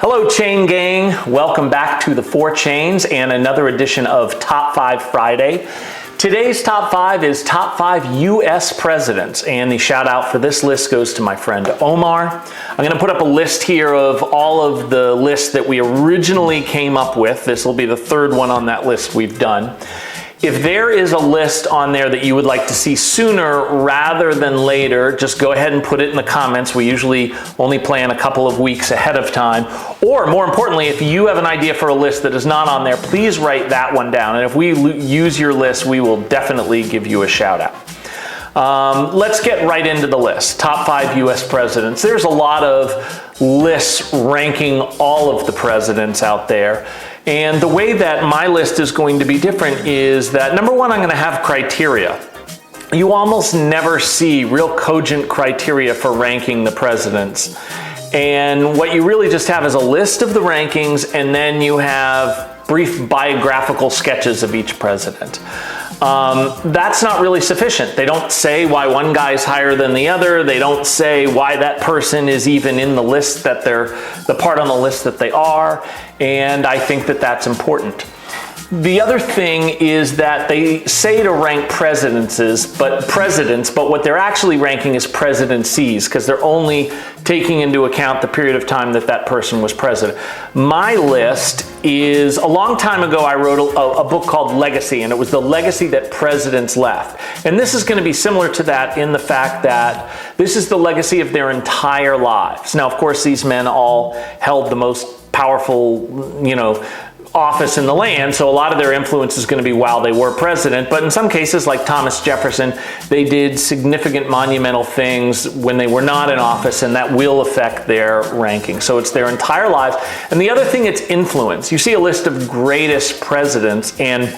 Hello Chain Gang, welcome back to the 4 Chains and another edition of Top 5 Friday. Today's Top 5 is Top 5 U.S. Presidents, and the shout out for this list goes to my friend Omar. I'm going to put up a list here of all of the lists that we originally came up with. This will be the third one on that list we've done. If there is a list on there that you would like to see sooner rather than later, just go ahead and put it in the comments. We usually only plan a couple of weeks ahead of time. Or more importantly, if you have an idea for a list that is not on there, please write that one down. And if we use your list, we will definitely give you a shout out. Let's get right into the list. Top 5 U.S. presidents. There's a lot of lists ranking all of the presidents out there. And the way that my list is going to be different is that, number one, I'm going to have criteria. You almost never see real cogent criteria for ranking the presidents. And what you really just have is a list of the rankings, and then you have brief biographical sketches of each president. That's not really sufficient. They don't say why one guy's higher than the other. They don't say why that person is even in the list that they're, the part on the list that they are. And I think that that's important. The other thing is that they say to rank presidents, but what they're actually ranking is presidencies, because they're only taking into account the period of time that that person was president. My list is, a long time ago I wrote a book called Legacy, and it was the legacy that presidents left. And this is going to be similar to that in the fact that this is the legacy of their entire lives. Now, of course, these men all held the most powerful, office in the land, so a lot of their influence is going to be while they were president. But in some cases, like Thomas Jefferson, they did significant monumental things when they were not in office, and that will affect their ranking. So it's their entire lives. And the other thing, it's influence. You see a list of greatest presidents, and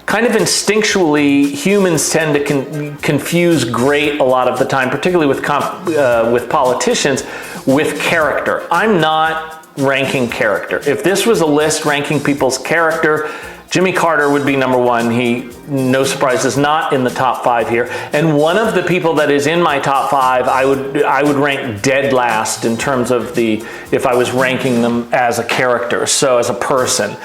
kind of instinctually, humans tend to confuse great a lot of the time, particularly with politicians, with character. I'm not ranking character. If this was a list ranking people's character, Jimmy Carter would be number one. He, no surprise, is not in the top 5 here. And one of the people that is in my top 5, I would rank dead last in terms of if I was ranking them as a character, so as a person.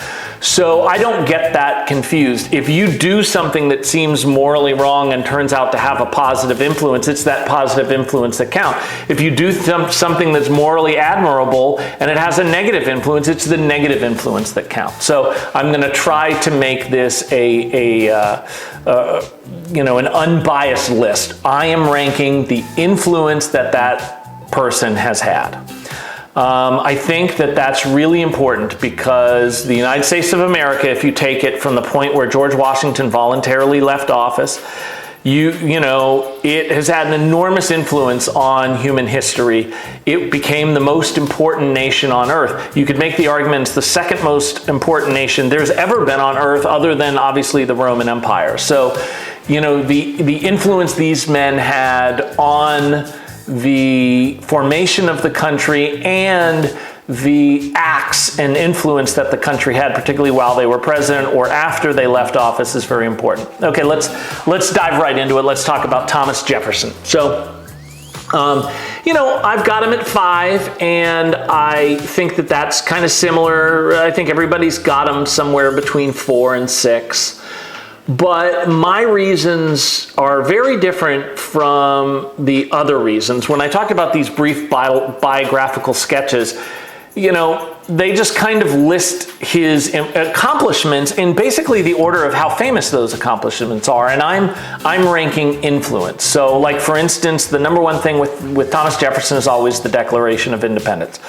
So I don't get that confused. If you do something that seems morally wrong and turns out to have a positive influence, it's that positive influence that counts. If you do something that's morally admirable and it has a negative influence, it's the negative influence that counts. So I'm going to try to make this an unbiased list. I am ranking the influence that that person has had. I think that that's really important, because the United States of America, if you take it from the point where George Washington voluntarily left office, it has had an enormous influence on human history. It became the most important nation on earth. You could make the argument it's the second most important nation there's ever been on earth, other than obviously the Roman Empire. So, the influence these men had on the formation of the country and the acts and influence that the country had, particularly while they were president or after they left office, is very important. Okay, let's dive right into it. Let's talk about Thomas Jefferson. So, I've got him at 5, and I think that that's kind of similar. I think everybody's got him somewhere between 4 and 6. But my reasons are very different from the other reasons. When I talk about these brief biographical sketches, they just kind of list his accomplishments in basically the order of how famous those accomplishments are. And I'm ranking influence. So, like, for instance, the number one thing with Thomas Jefferson is always the Declaration of Independence.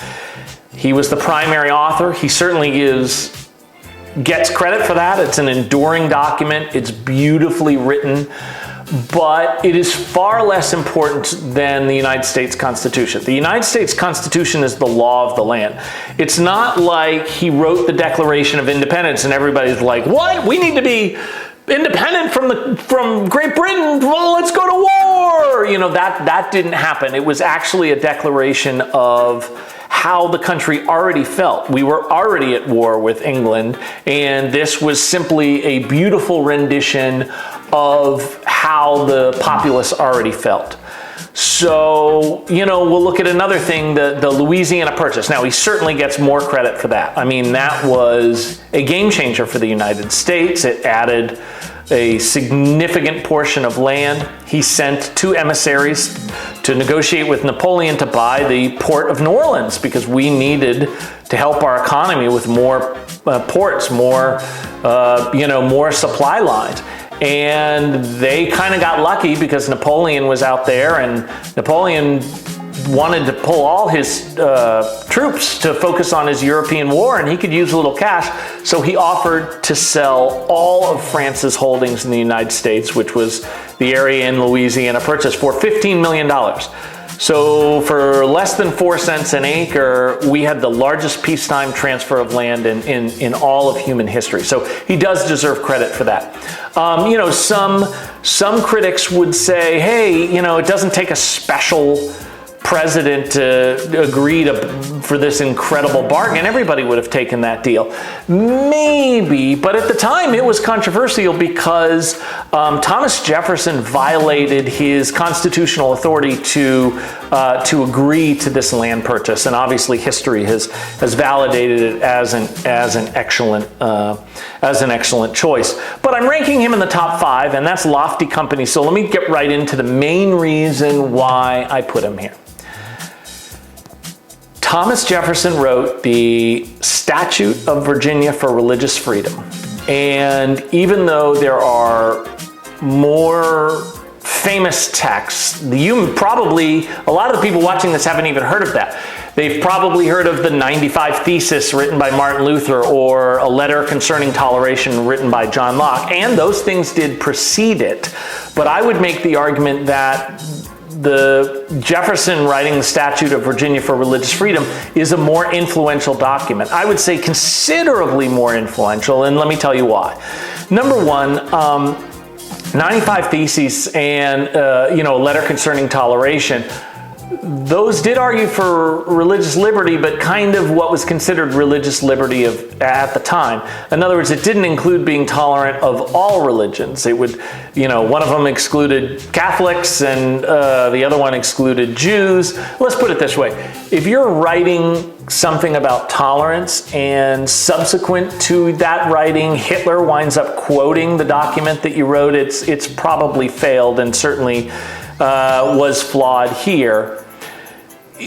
He was the primary author. He certainly gets credit for that. It's an enduring document. It's beautifully written, but it is far less important than the United States Constitution. The United States Constitution is the law of the land. It's not like he wrote the Declaration of Independence and everybody's like, what? We need to be independent from Great Britain. Well, let's go to war. That didn't happen. It was actually a declaration of how the country already felt. We were already at war with England, and this was simply a beautiful rendition of how the populace already felt. So, we'll look at another thing, the Louisiana Purchase. Now, he certainly gets more credit for that. I mean, that was a game changer for the United States. It added a significant portion of land. He sent 2 emissaries to negotiate with Napoleon to buy the port of New Orleans because we needed to help our economy with more ports, more supply lines. And they kind of got lucky because Napoleon was out there, and Napoleon wanted to pull all his troops to focus on his European war, and he could use a little cash. So he offered to sell all of France's holdings in the United States, which was the area in Louisiana Purchase, for $15 million. So for less than 4 cents an acre, we had the largest peacetime transfer of land in all of human history. So he does deserve credit for that. Some critics would say, hey, it doesn't take a special president to agree for this incredible bargain. Everybody would have taken that deal. Maybe, but at the time it was controversial because Thomas Jefferson violated his constitutional authority to agree to this land purchase, and obviously history has validated it as an excellent choice. But I'm ranking him in the top 5, and that's lofty company. So let me get right into the main reason why I put him here. Thomas Jefferson wrote the Statute of Virginia for religious freedom. And even though there are more famous texts, a lot of the people watching this haven't even heard of that. They've probably heard of the 95 Thesis written by Martin Luther, or a letter concerning toleration written by John Locke, and those things did precede it. But I would make the argument that the Jefferson writing the Statute of Virginia for religious freedom is a more influential document. I would say considerably more influential, and let me tell you why. Number one, 95 Theses and a letter concerning toleration, those did argue for religious liberty, but kind of what was considered religious liberty at the time. In other words, it didn't include being tolerant of all religions. It would, one of them excluded Catholics and the other one excluded Jews. Let's put it this way. If you're writing something about tolerance and subsequent to that writing, Hitler winds up quoting the document that you wrote, it's probably failed and certainly was flawed here. The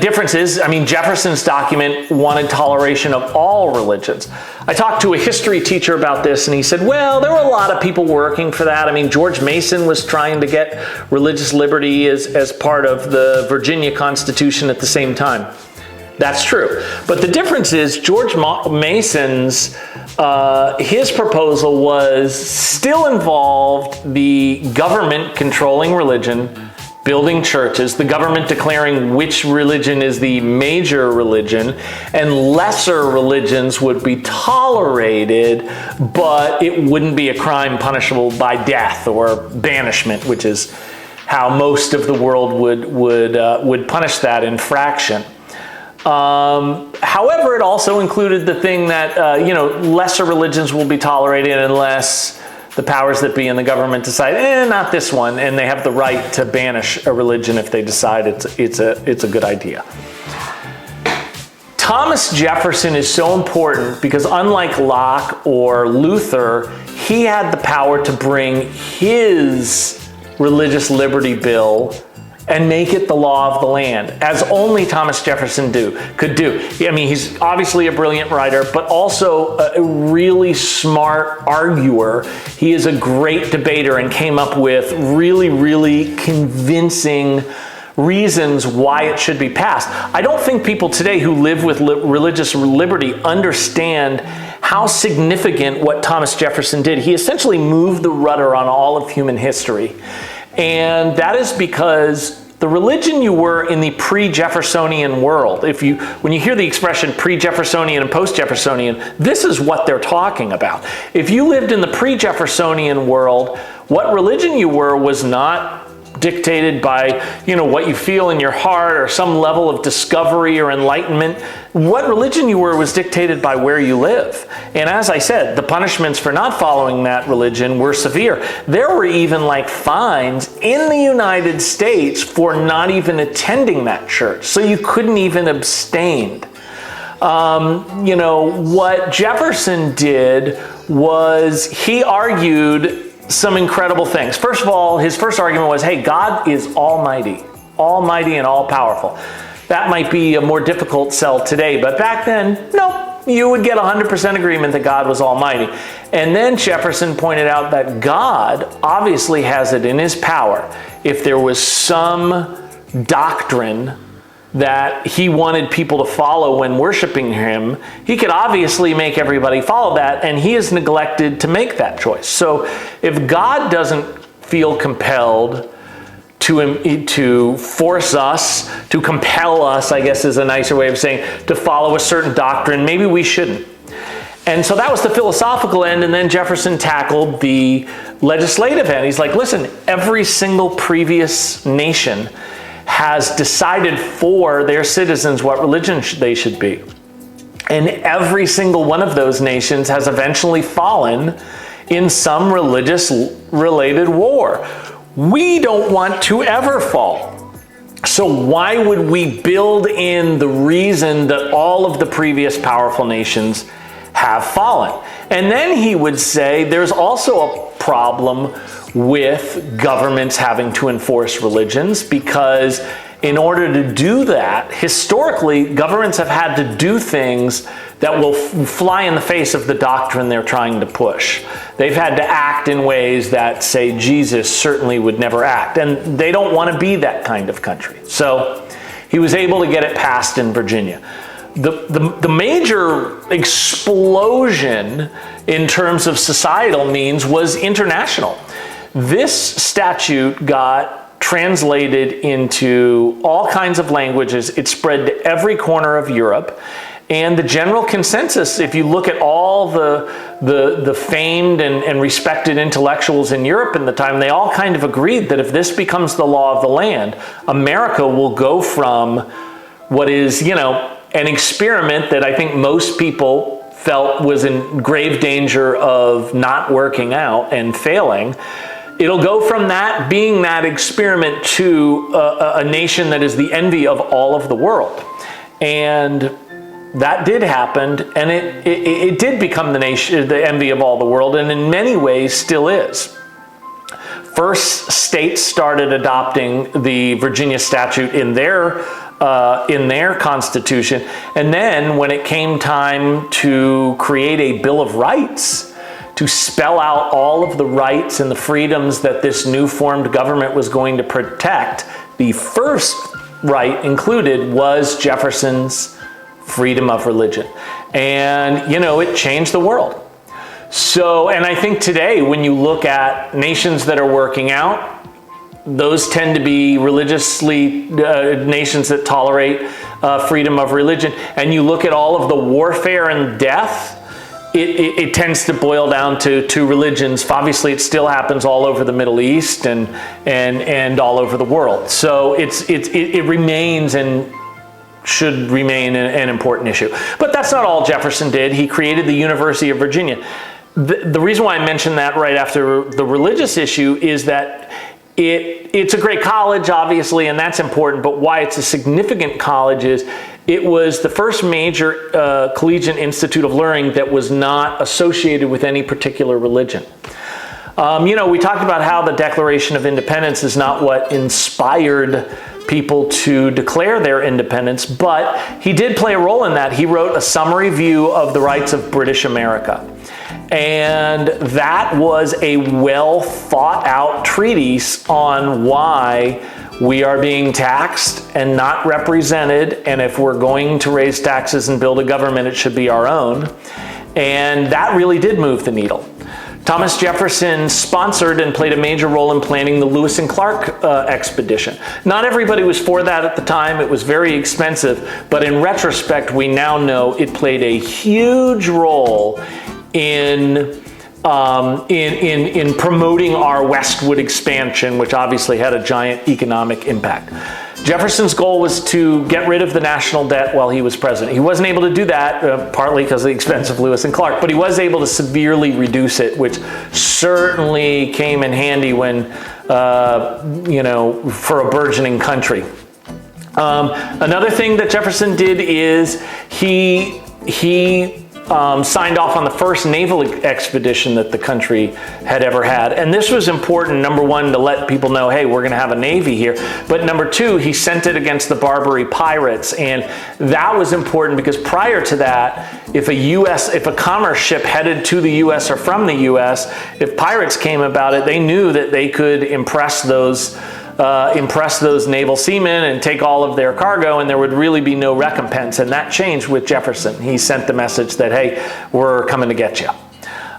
difference is, Jefferson's document wanted toleration of all religions. I talked to a history teacher about this, and he said, well, there were a lot of people working for that. George Mason was trying to get religious liberty as part of the Virginia Constitution at the same time. That's true. But the difference is George Mason's, his proposal was still involved the government controlling religion, building churches, the government declaring which religion is the major religion, and lesser religions would be tolerated, but it wouldn't be a crime punishable by death or banishment, which is how most of the world would punish that infraction. However, it also included the thing that, lesser religions will be tolerated unless the powers that be in the government decide, not this one, and they have the right to banish a religion if they decide it's a good idea. Thomas Jefferson is so important because unlike Locke or Luther, he had the power to bring his religious liberty bill and make it the law of the land, as only Thomas Jefferson could do. He's obviously a brilliant writer, but also a really smart arguer. He is a great debater and came up with really, really convincing reasons why it should be passed. I don't think people today who live with religious liberty understand how significant what Thomas Jefferson did. He essentially moved the rudder on all of human history. And that is because the religion you were in the pre-Jeffersonian world, when you hear the expression pre-Jeffersonian and post-Jeffersonian, this is what they're talking about. If you lived in the pre-Jeffersonian world, what religion you were was not dictated by, what you feel in your heart or some level of discovery or enlightenment. What religion you were was dictated by where you live. And as I said, the punishments for not following that religion were severe. There were even fines in the United States for not even attending that church. So you couldn't even abstain. What Jefferson did was he argued some incredible things. First of all, his first argument was, hey, God is almighty and all-powerful. That might be a more difficult sell today, but back then, no, you would get 100% agreement that God was almighty. And then Jefferson pointed out that God obviously has it in his power. If there was some doctrine that he wanted people to follow when worshiping him, he could obviously make everybody follow that, and he has neglected to make that choice. So if God doesn't feel compelled to force us, to compel us, I guess is a nicer way of saying, to follow a certain doctrine, maybe we shouldn't. And so that was the philosophical end, and then Jefferson tackled the legislative end. He's like, listen, every single previous nation has decided for their citizens what religion they should be. And every single one of those nations has eventually fallen in some religious-related war. We don't want to ever fall. So why would we build in the reason that all of the previous powerful nations have fallen? And then he would say there's also a problem with governments having to enforce religions, because in order to do that, historically, governments have had to do things that will fly in the face of the doctrine they're trying to push. They've had to act in ways that, say, Jesus certainly would never act. And they don't want to be that kind of country. So he was able to get it passed in Virginia. The major explosion in terms of societal means was international. This statute got translated into all kinds of languages. It spread to every corner of Europe. And the general consensus, if you look at all the famed and respected intellectuals in Europe in the time, they all kind of agreed that if this becomes the law of the land, America will go from what is, an experiment that I think most people felt was in grave danger of not working out and failing. It'll go from that being that experiment to a nation that is the envy of all of the world. And that did happen, and it did become the envy of all the world, and in many ways still is. First, states started adopting the Virginia statute in their constitution, and then when it came time to create a Bill of Rights, to spell out all of the rights and the freedoms that this new formed government was going to protect, the first right included was Jefferson's freedom of religion. And, it changed the world. So, and I think today, when you look at nations that are working out, those tend to be religiously nations that tolerate freedom of religion. And you look at all of the warfare and death, it tends to boil down to two religions. Obviously, it still happens all over the Middle East and all over the world. So it remains and should remain an important issue. But that's not all Jefferson did. He created the University of Virginia. The reason why I mentioned that right after the religious issue is that it's a great college, obviously, and that's important, but why it's a significant college is it was the first major collegiate institute of learning that was not associated with any particular religion. We talked about how the Declaration of Independence is not what inspired people to declare their independence, but he did play a role in that. He wrote a summary view of the rights of British America. And that was a well thought out treatise on why we are being taxed and not represented. And if we're going to raise taxes and build a government, it should be our own. And that really did move the needle. Thomas Jefferson sponsored and played a major role in planning the Lewis and Clark expedition. Not everybody was for that at the time. It was very expensive. But in retrospect, we now know it played a huge role in in promoting our westward expansion, which obviously had a giant economic impact. Jefferson's goal was to get rid of the national debt while he was president. He wasn't able to do that, partly because of the expense of Lewis and Clark, but he was able to severely reduce it, which certainly came in handy when, for a burgeoning country. Another thing that Jefferson did is he signed off on the first naval expedition that the country had ever had. And this was important, number one, to let people know, hey, we're going to have a navy here. But number two, he sent it against the Barbary pirates. And that was important because prior to that, if a commerce ship headed to the U.S. or from the U.S., if pirates came about it, they knew that they could impress those naval seamen and take all of their cargo, and there would really be no recompense. And that changed with Jefferson. He sent the message that, hey, we're coming to get you.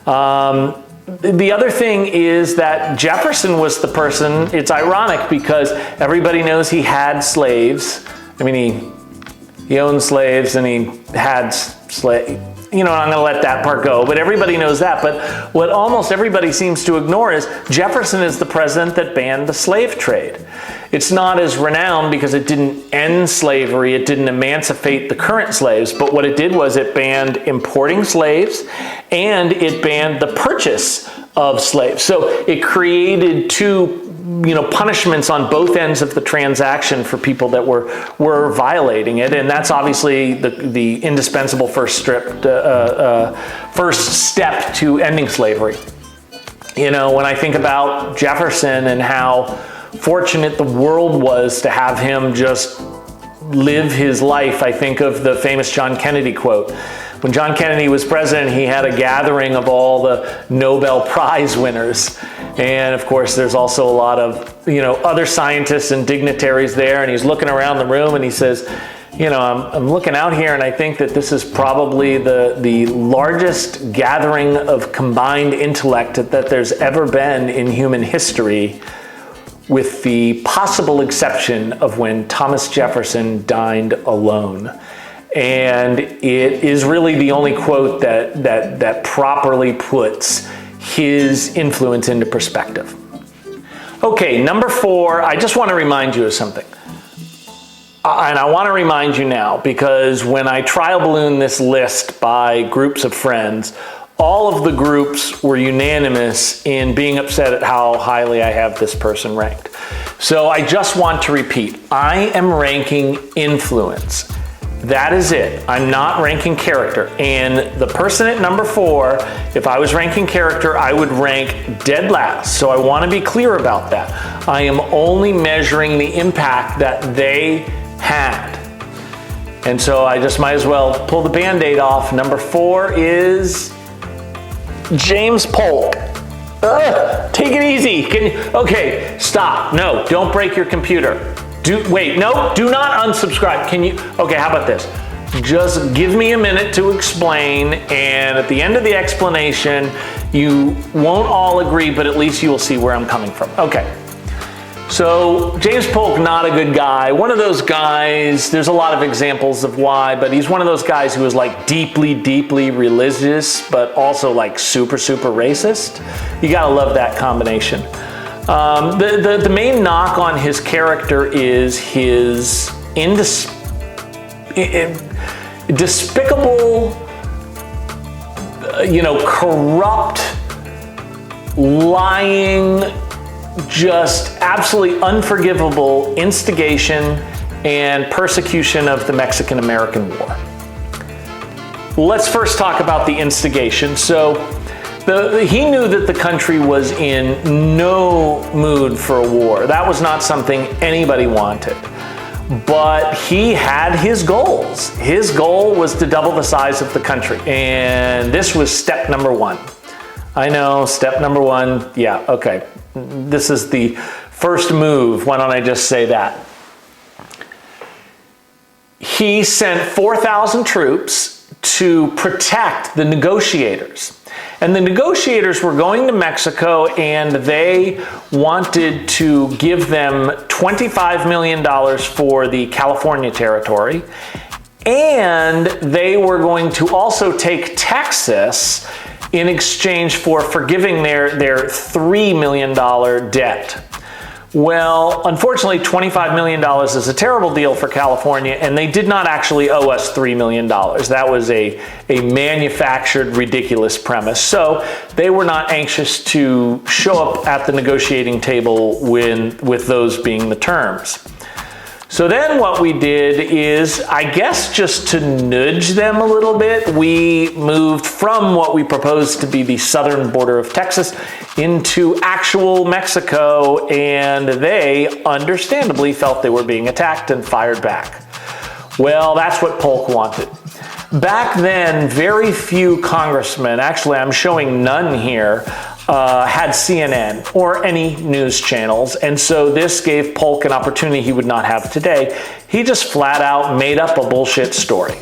The other thing is that Jefferson was the person, it's ironic because everybody knows he had slaves. I mean, he owned slaves and he had slaves. I'm going to let that part go, but everybody knows that. But what almost everybody seems to ignore is Jefferson is the president that banned the slave trade. It's not as renowned because it didn't end slavery, it didn't emancipate the current slaves, but what it did was it banned importing slaves and it banned the purchase of slaves. So it created two punishments on both ends of the transaction for people that were violating it, and that's obviously the indispensable first step to ending slavery. When I think about Jefferson and how fortunate the world was to have him just live his life, I think of the famous John Kennedy quote. When John Kennedy was president, he had a gathering of all the Nobel Prize winners. And of course, there's also a lot of, other scientists and dignitaries there. And he's looking around the room and he says, I'm looking out here and I think that this is probably the largest gathering of combined intellect that there's ever been in human history, with the possible exception of when Thomas Jefferson dined alone. And it is really the only quote that properly puts his influence into perspective. Okay, number 4, I just want to remind you of something. And I want to remind you now, because when I trial balloon this list by groups of friends, all of the groups were unanimous in being upset at how highly I have this person ranked. So I just want to repeat, I am ranking influence. That is it. I'm not ranking character. And the person at number 4, if I was ranking character, I would rank dead last. So I want to be clear about that. I am only measuring the impact that they had. And so I just might as well pull the Band-Aid off. Number 4 is James Polk. Take it easy. Okay, stop. No, don't break your computer. Do not unsubscribe. Okay, how about this? Just give me a minute to explain, and at the end of the explanation, you won't all agree, but at least you will see where I'm coming from. Okay. So James Polk, not a good guy. One of those guys, there's a lot of examples of why, but he's one of those guys who was like deeply, deeply religious, but also like super, super racist. You gotta love that combination. The main knock on his character is his despicable, corrupt, lying, just absolutely unforgivable instigation and persecution of the Mexican-American War. Let's first talk about the instigation. So he knew that the country was in no mood for a war. That was not something anybody wanted. But he had his goals. His goal was to double the size of the country. And this was step number 1. I know, step number 1, yeah, okay. This is the first move. Why don't I just say that? He sent 4,000 troops to protect the negotiators. And the negotiators were going to Mexico, and they wanted to give them $25 million for the California territory. And they were going to also take Texas in exchange for forgiving their $3 million debt. Well, unfortunately, $25 million is a terrible deal for California, and they did not actually owe us $3 million. That was a manufactured, ridiculous premise. So they were not anxious to show up at the negotiating table with those being the terms. So then what we did is, I guess just to nudge them a little bit, we moved from what we proposed to be the southern border of Texas into actual Mexico, and they understandably felt they were being attacked and fired back. Well, that's what Polk wanted. Back then, very few congressmen, actually I'm showing none here, had CNN or any news channels, and so this gave Polk an opportunity he would not have today. He just flat out made up a bullshit story.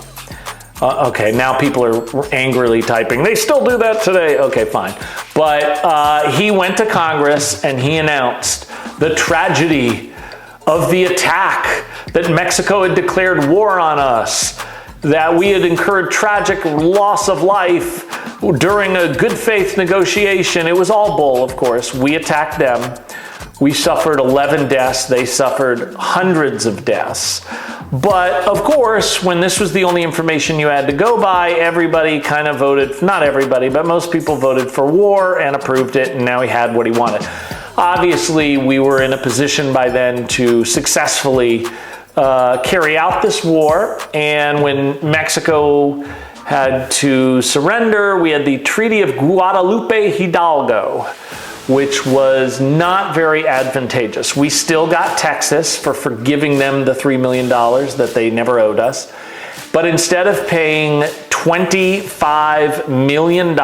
Okay, now people are angrily typing, they still do that today. Okay, fine. But he went to Congress and he announced the tragedy of the attack, that Mexico had declared war on us, that we had incurred tragic loss of life during a good faith negotiation. It was all bull, of course. We attacked them. We suffered 11 deaths. They suffered hundreds of deaths. But of course, when this was the only information you had to go by, everybody kind of voted, not everybody, but most people voted for war and approved it, and now he had what he wanted. Obviously, we were in a position by then to successfully carry out this war, and when Mexico had to surrender, we had the Treaty of Guadalupe Hidalgo, which was not very advantageous. We still got Texas for forgiving them the $3 million that they never owed us, but instead of paying $25 million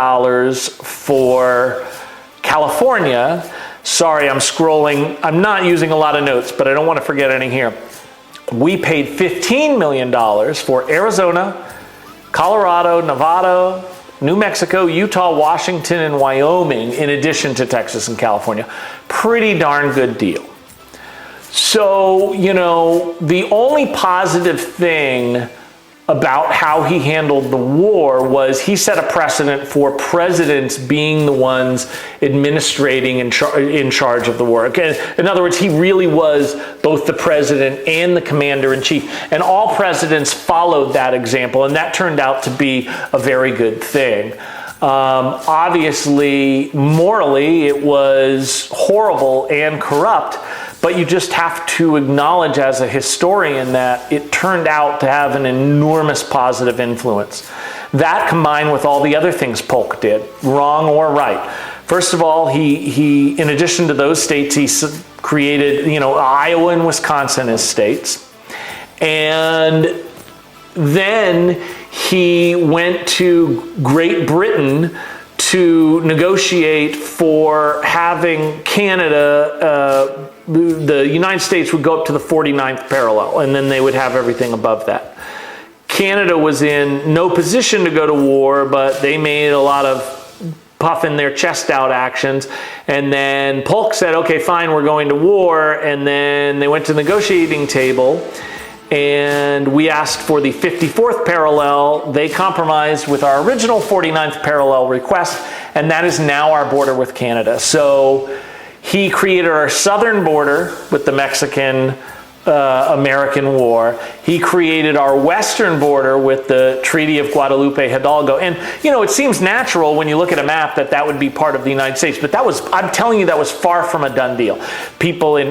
for California, sorry, I'm scrolling, I'm not using a lot of notes, but I don't want to forget any here. We paid $15 million for Arizona, Colorado, Nevada, New Mexico, Utah, Washington, and Wyoming, in addition to Texas and California. Pretty darn good deal. So, you know, the only positive thing about how he handled the war was he set a precedent for presidents being the ones administrating in charge of the war. Okay? In other words, he really was both the president and the commander-in-chief. And all presidents followed that example, and that turned out to be a very good thing. Obviously, morally, it was horrible and corrupt, but you just have to acknowledge as a historian that it turned out to have an enormous positive influence. That combined with all the other things Polk did, wrong or right. First of all, he in addition to those states, he created, you know, Iowa and Wisconsin as states. And then he went to Great Britain to negotiate for having Canada, the United States would go up to the 49th parallel, and then they would have everything above that. Canada was in no position to go to war, but they made a lot of puffing their chest out actions. And then Polk said, okay, fine, we're going to war. And then they went to the negotiating table, and we asked for the 54th parallel. They compromised with our original 49th parallel request, and that is now our border with Canada. So he created our southern border with the Mexican-American War. He created our western border with the Treaty of Guadalupe Hidalgo. And, you know, it seems natural when you look at a map that that would be part of the United States, but that was, I'm telling you, that was far from a done deal. People in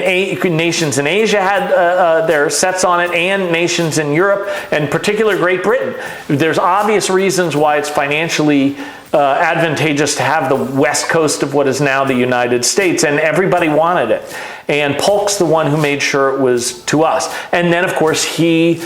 nations in Asia had their sets on it, and nations in Europe, and particularly Great Britain. There's obvious reasons why it's financially advantageous to have the west coast of what is now the United States, and everybody wanted it. And Polk's the one who made sure it was to us. And then, of course, he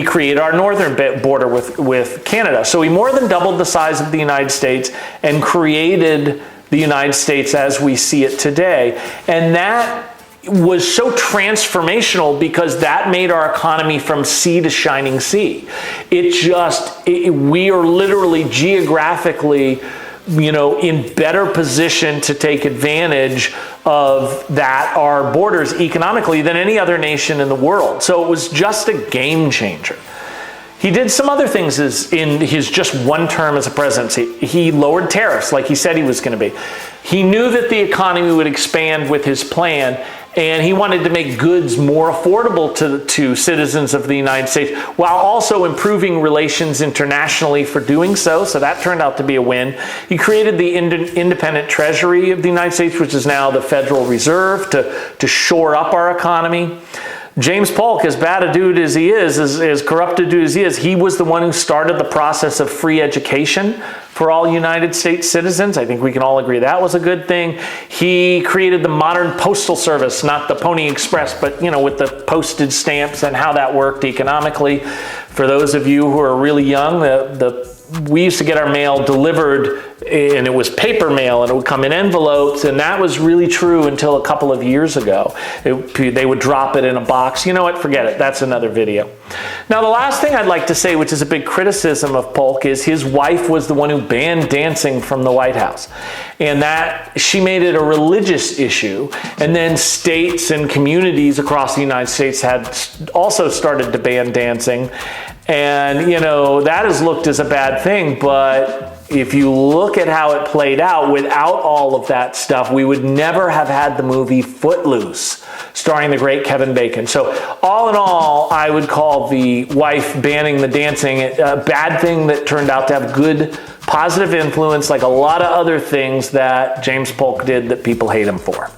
created our northern border with Canada. So he more than doubled the size of the United States and created the United States as we see it today. And that was so transformational because that made our economy from sea to shining sea. We are literally geographically, you know, in better position to take advantage of that, our borders economically, than any other nation in the world. So it was just a game changer. He did some other things in his just one term as a presidency. He lowered tariffs like he said he was going to be. He knew that the economy would expand with his plan, and he wanted to make goods more affordable to citizens of the United States while also improving relations internationally for doing so. So that turned out to be a win. He created the independent treasury of the United States, which is now the Federal Reserve, to shore up our economy. James Polk, as bad a dude as he is, as corrupt a dude as he is, he was the one who started the process of free education for all United States citizens. I think we can all agree that was a good thing. He created the modern postal service, not the Pony Express, but with the postage stamps and how that worked economically. For those of you who are really young, we used to get our mail delivered, and it was paper mail, and it would come in envelopes, and that was really true until a couple of years ago. They would drop it in a box. You know what? Forget it. That's another video. Now, the last thing I'd like to say, which is a big criticism of Polk, is his wife was the one who banned dancing from the White House, and that she made it a religious issue, and then states and communities across the United States had also started to ban dancing. And, that is looked as a bad thing, but if you look at how it played out, without all of that stuff, we would never have had the movie Footloose, starring the great Kevin Bacon. So all in all, I would call the wife banning the dancing a bad thing that turned out to have good, positive influence, like a lot of other things that James Polk did that people hate him for.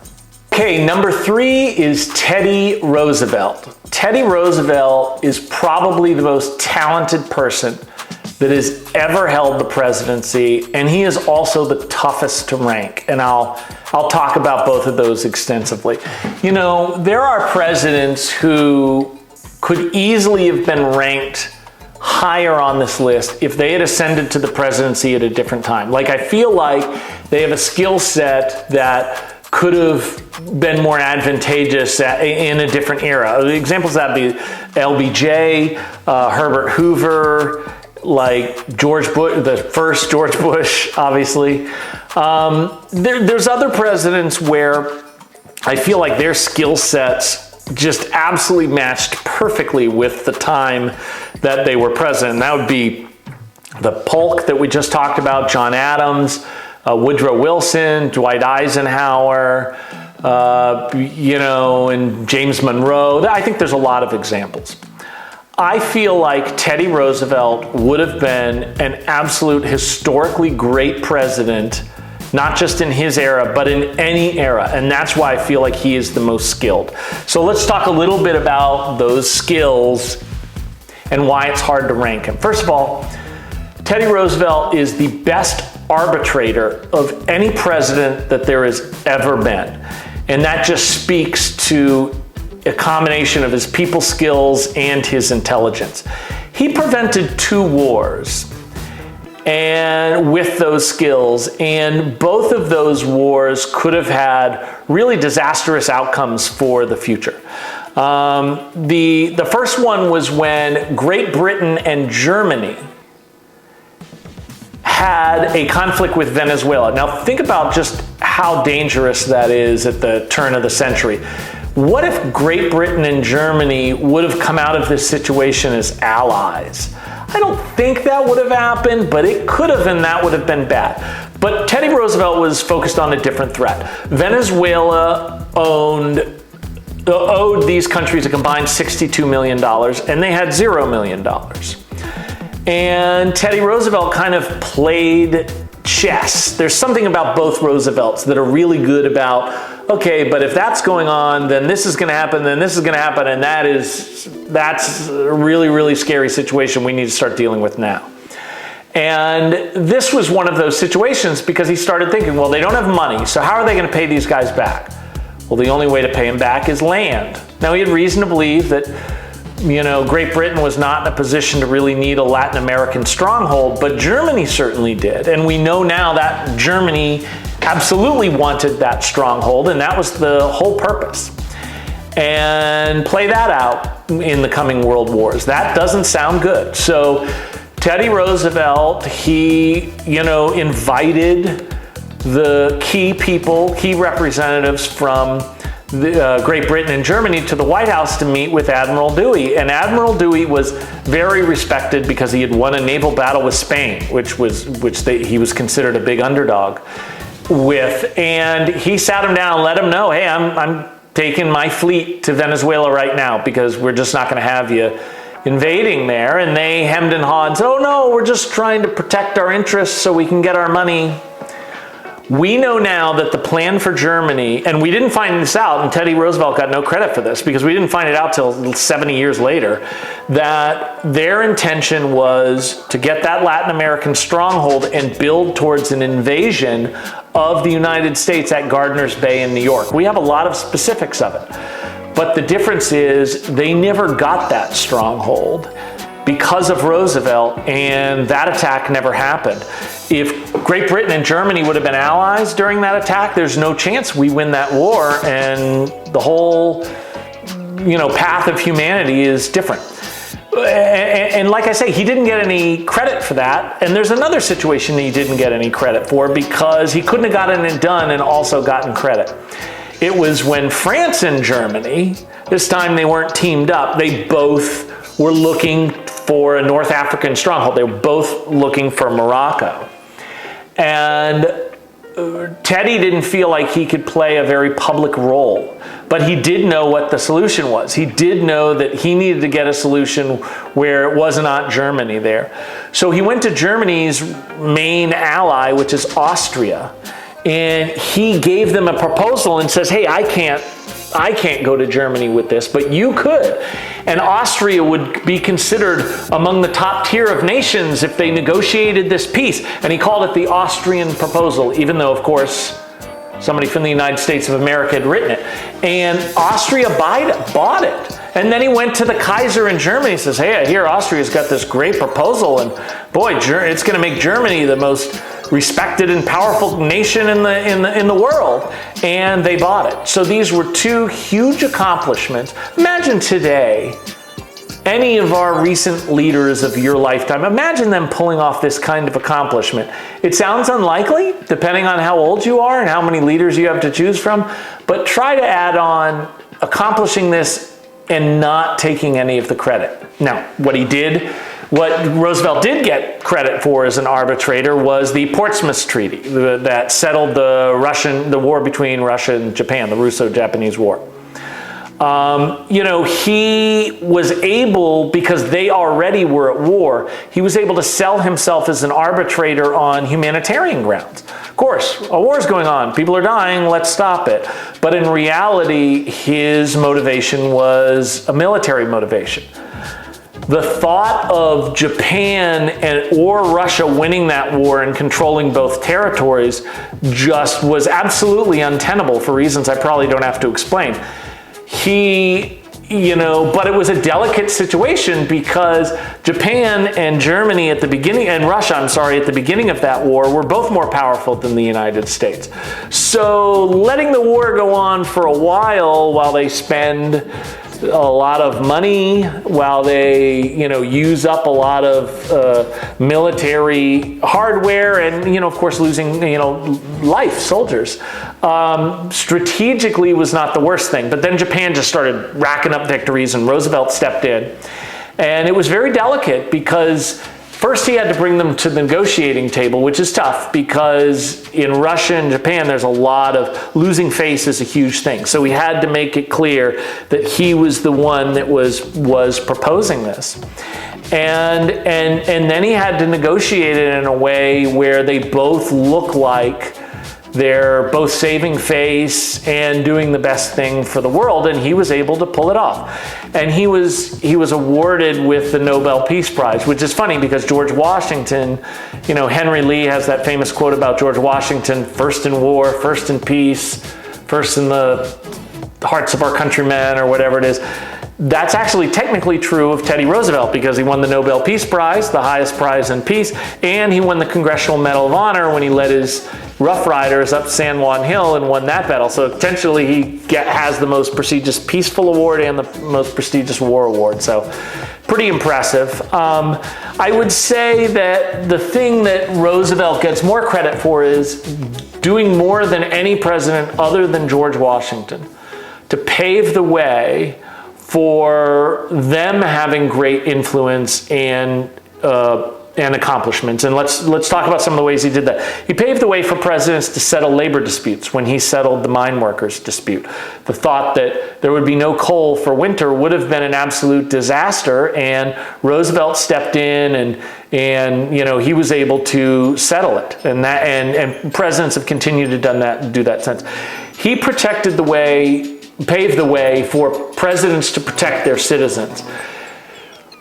Okay, number 3 is Teddy Roosevelt. Teddy Roosevelt is probably the most talented person that has ever held the presidency, and he is also the toughest to rank. And I'll talk about both of those extensively. There are presidents who could easily have been ranked higher on this list if they had ascended to the presidency at a different time. Like, I feel like they have a skill set that could have been more advantageous in a different era. The examples of that would be LBJ, Herbert Hoover, like George Bush, the first George Bush, obviously. There's other presidents where I feel like their skill sets just absolutely matched perfectly with the time that they were president. That would be the Polk that we just talked about, John Adams, Woodrow Wilson, Dwight Eisenhower, and James Monroe. I think there's a lot of examples. I feel like Teddy Roosevelt would have been an absolute historically great president, not just in his era, but in any era. And that's why I feel like he is the most skilled. So let's talk a little bit about those skills and why it's hard to rank him. First of all, Teddy Roosevelt is the best arbitrator of any president that there has ever been. And that just speaks to a combination of his people skills and his intelligence. He prevented 2 wars and with those skills, and both of those wars could have had really disastrous outcomes for the future. The first one was when Great Britain and Germany had a conflict with Venezuela. Now think about just how dangerous that is at the turn of the century. What if Great Britain and Germany would have come out of this situation as allies? I don't think that would have happened, but it could have, and that would have been bad. But Teddy Roosevelt was focused on a different threat. Venezuela owed these countries a combined $62 million, and they had $0 million. And Teddy Roosevelt kind of played chess. There's something about both Roosevelts that are really good about, okay, but if that's going on, then this is going to happen, then this is going to happen, and that's a really, really scary situation we need to start dealing with now. And this was one of those situations because he started thinking, well, they don't have money, so how are they going to pay these guys back? Well, the only way to pay them back is land. Now, he had reason to believe that Great Britain was not in a position to really need a Latin American stronghold, but Germany certainly did. And we know now that Germany absolutely wanted that stronghold, and that was the whole purpose. And play that out in the coming world wars. That doesn't sound good. So Teddy Roosevelt, he, invited the key people, key representatives from Great Britain and Germany to the White House to meet with Admiral Dewey. And Admiral Dewey was very respected because he had won a naval battle with Spain, he was considered a big underdog with. And he sat him down and let him know, hey, I'm taking my fleet to Venezuela right now because we're just not going to have you invading there. And they hemmed and hawed and said, oh no, we're just trying to protect our interests so we can get our money. We know now that the plan for Germany, and we didn't find this out, and Teddy Roosevelt got no credit for this because we didn't find it out till 70 years later, that their intention was to get that Latin American stronghold and build towards an invasion of the United States at Gardner's Bay in New York. We have a lot of specifics of it. But the difference is they never got that stronghold because of Roosevelt, and that attack never happened. If Great Britain and Germany would have been allies during that attack, there's no chance we win that war, and the whole, path of humanity is different. And like I say, he didn't get any credit for that. And there's another situation he didn't get any credit for because he couldn't have gotten it done and also gotten credit. It was when France and Germany, this time they weren't teamed up, they both were looking for a North African stronghold. They were both looking for Morocco. And Teddy didn't feel like he could play a very public role, but he did know what the solution was. He did know that he needed to get a solution where it was not Germany there. So he went to Germany's main ally, which is Austria, and he gave them a proposal and says, hey, I can't go to Germany with this, but you could. And Austria would be considered among the top tier of nations if they negotiated this peace. And he called it the Austrian proposal, even though, of course, somebody from the United States of America had written it. And Austria bought it. And then he went to the Kaiser in Germany and says, hey, I hear Austria's got this great proposal, and boy, it's going to make Germany the most respected and powerful nation in the world. And they bought it. So these were two huge accomplishments. Imagine today, any of our recent leaders of your lifetime, imagine them pulling off this kind of accomplishment. It sounds unlikely, depending on how old you are and how many leaders you have to choose from, but try to add on accomplishing this and not taking any of the credit. Now, what Roosevelt did get credit for as an arbitrator was the Portsmouth Treaty that settled the war between Russia and Japan, the Russo-Japanese War. He was able, because they already were at war, he was able to sell himself as an arbitrator on humanitarian grounds. Of course, a war's going on, people are dying, let's stop it. But in reality, his motivation was a military motivation. The thought of Japan or Russia winning that war and controlling both territories just was absolutely untenable for reasons I probably don't have to explain. But it was a delicate situation because Japan and Germany at the beginning, and Russia, at the beginning of that war were both more powerful than the United States. So letting the war go on for a while they spend a lot of money, while they, use up a lot of military hardware and, of course, losing, soldiers. Strategically was not the worst thing. But then Japan just started racking up victories and Roosevelt stepped in. And it was very delicate because first he had to bring them to the negotiating table, which is tough because in Russia and Japan, there's a lot of losing face is a huge thing. So he had to make it clear that he was the one that was proposing this. And then he had to negotiate it in a way where they both look like they're both saving face and doing the best thing for the world, and he was able to pull it off. And he was awarded with the Nobel Peace Prize, which is funny because George Washington, Henry Lee has that famous quote about George Washington, first in war, first in peace, first in the hearts of our countrymen, or whatever it is. That's actually technically true of Teddy Roosevelt because he won the Nobel Peace Prize, the highest prize in peace, and he won the Congressional Medal of Honor when he led his Rough Riders up San Juan Hill and won that battle. So potentially he has the most prestigious Peaceful Award and the most prestigious War Award. So pretty impressive. I would say that the thing that Roosevelt gets more credit for is doing more than any president other than George Washington to pave the way for them having great influence and accomplishments. And let's talk about some of the ways he did that. He paved the way for presidents to settle labor disputes when he settled the mine workers dispute. The thought that there would be no coal for winter would have been an absolute disaster, and Roosevelt stepped in and he was able to settle it. And presidents have continued to do that since. He paved the way for presidents to protect their citizens.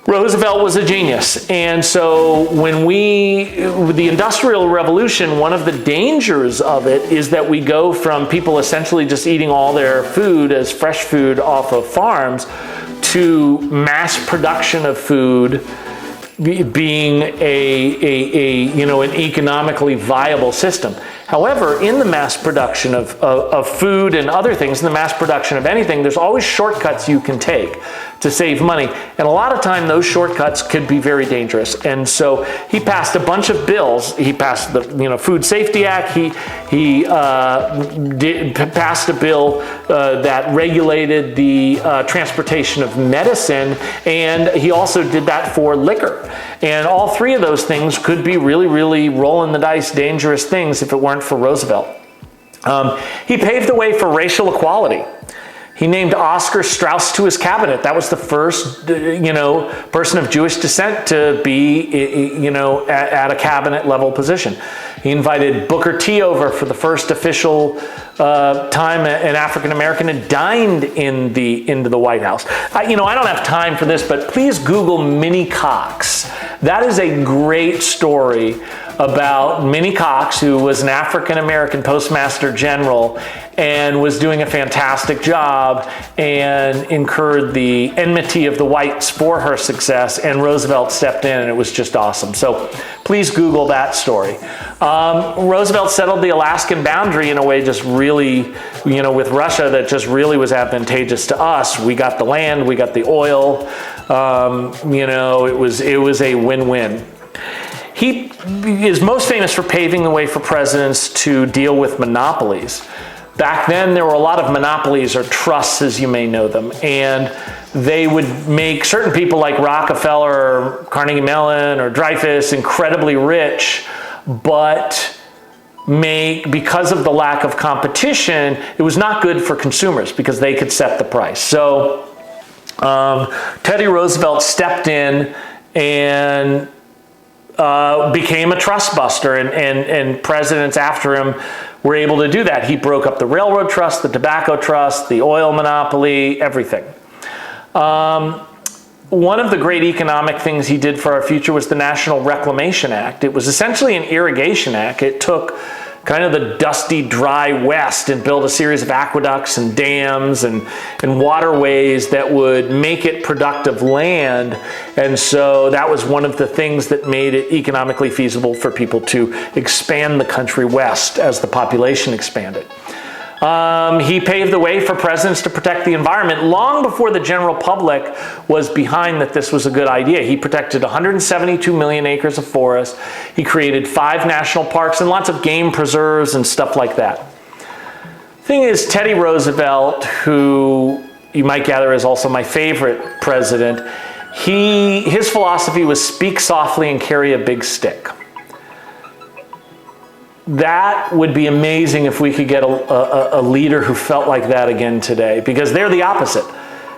Roosevelt was a genius. And so with the Industrial Revolution, one of the dangers of it is that we go from people essentially just eating all their food as fresh food off of farms to mass production of food being an economically viable system. However, in the mass production of food and other things, in the mass production of anything, there's always shortcuts you can take to save money. And a lot of time, those shortcuts could be very dangerous. And so he passed a bunch of bills. He passed the Food Safety Act. He passed a bill that regulated the transportation of medicine. And he also did that for liquor. And all three of those things could be really, really rolling the dice, dangerous things if it weren't for Roosevelt. He paved the way for racial equality. He named Oscar Strauss to his cabinet. That was the first, person of Jewish descent to be, at a cabinet level position. He invited Booker T over for the first official time an African American had dined into the White House. I don't have time for this, but please Google Minnie Cox. That is a great story about Minnie Cox, who was an African American postmaster general and was doing a fantastic job and incurred the enmity of the whites for her success, and Roosevelt stepped in, and it was just awesome. So please Google that story. Roosevelt settled the Alaskan boundary in a way just really, with Russia, that just really was advantageous to us. We got the land, we got the oil, it was a win-win. He is most famous for paving the way for presidents to deal with monopolies. Back then, there were a lot of monopolies, or trusts as you may know them, and they would make certain people like Rockefeller or Carnegie Mellon or Dreyfus incredibly rich, but because of the lack of competition, it was not good for consumers because they could set the price. So Teddy Roosevelt stepped in and became a trust buster, and presidents after him were able to do that. He broke up the railroad trust, the tobacco trust, the oil monopoly, everything. One of the great economic things he did for our future was the National Reclamation Act. It was essentially an irrigation act. It took kind of the dusty, dry West and built a series of aqueducts and dams and waterways that would make it productive land. And so that was one of the things that made it economically feasible for people to expand the country west as the population expanded. He paved the way for presidents to protect the environment long before the general public was behind that this was a good idea. He protected 172 million acres of forest. He created 5 national parks and lots of game preserves and stuff like that. The thing is, Teddy Roosevelt, who you might gather is also my favorite president, his philosophy was speak softly and carry a big stick. That would be amazing if we could get a leader who felt like that again today, because they're the opposite.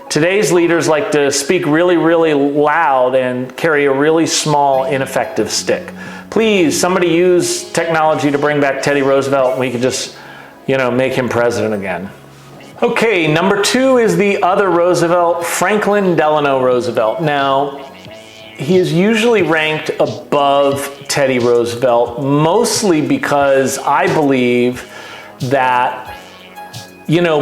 Today's leaders like to speak really, really loud and carry a really small, ineffective stick. Please, somebody use technology to bring back Teddy Roosevelt, and we could just, make him president again. Okay, number 2 is the other Roosevelt, Franklin Delano Roosevelt. Now, he is usually ranked above Teddy Roosevelt, mostly because I believe that,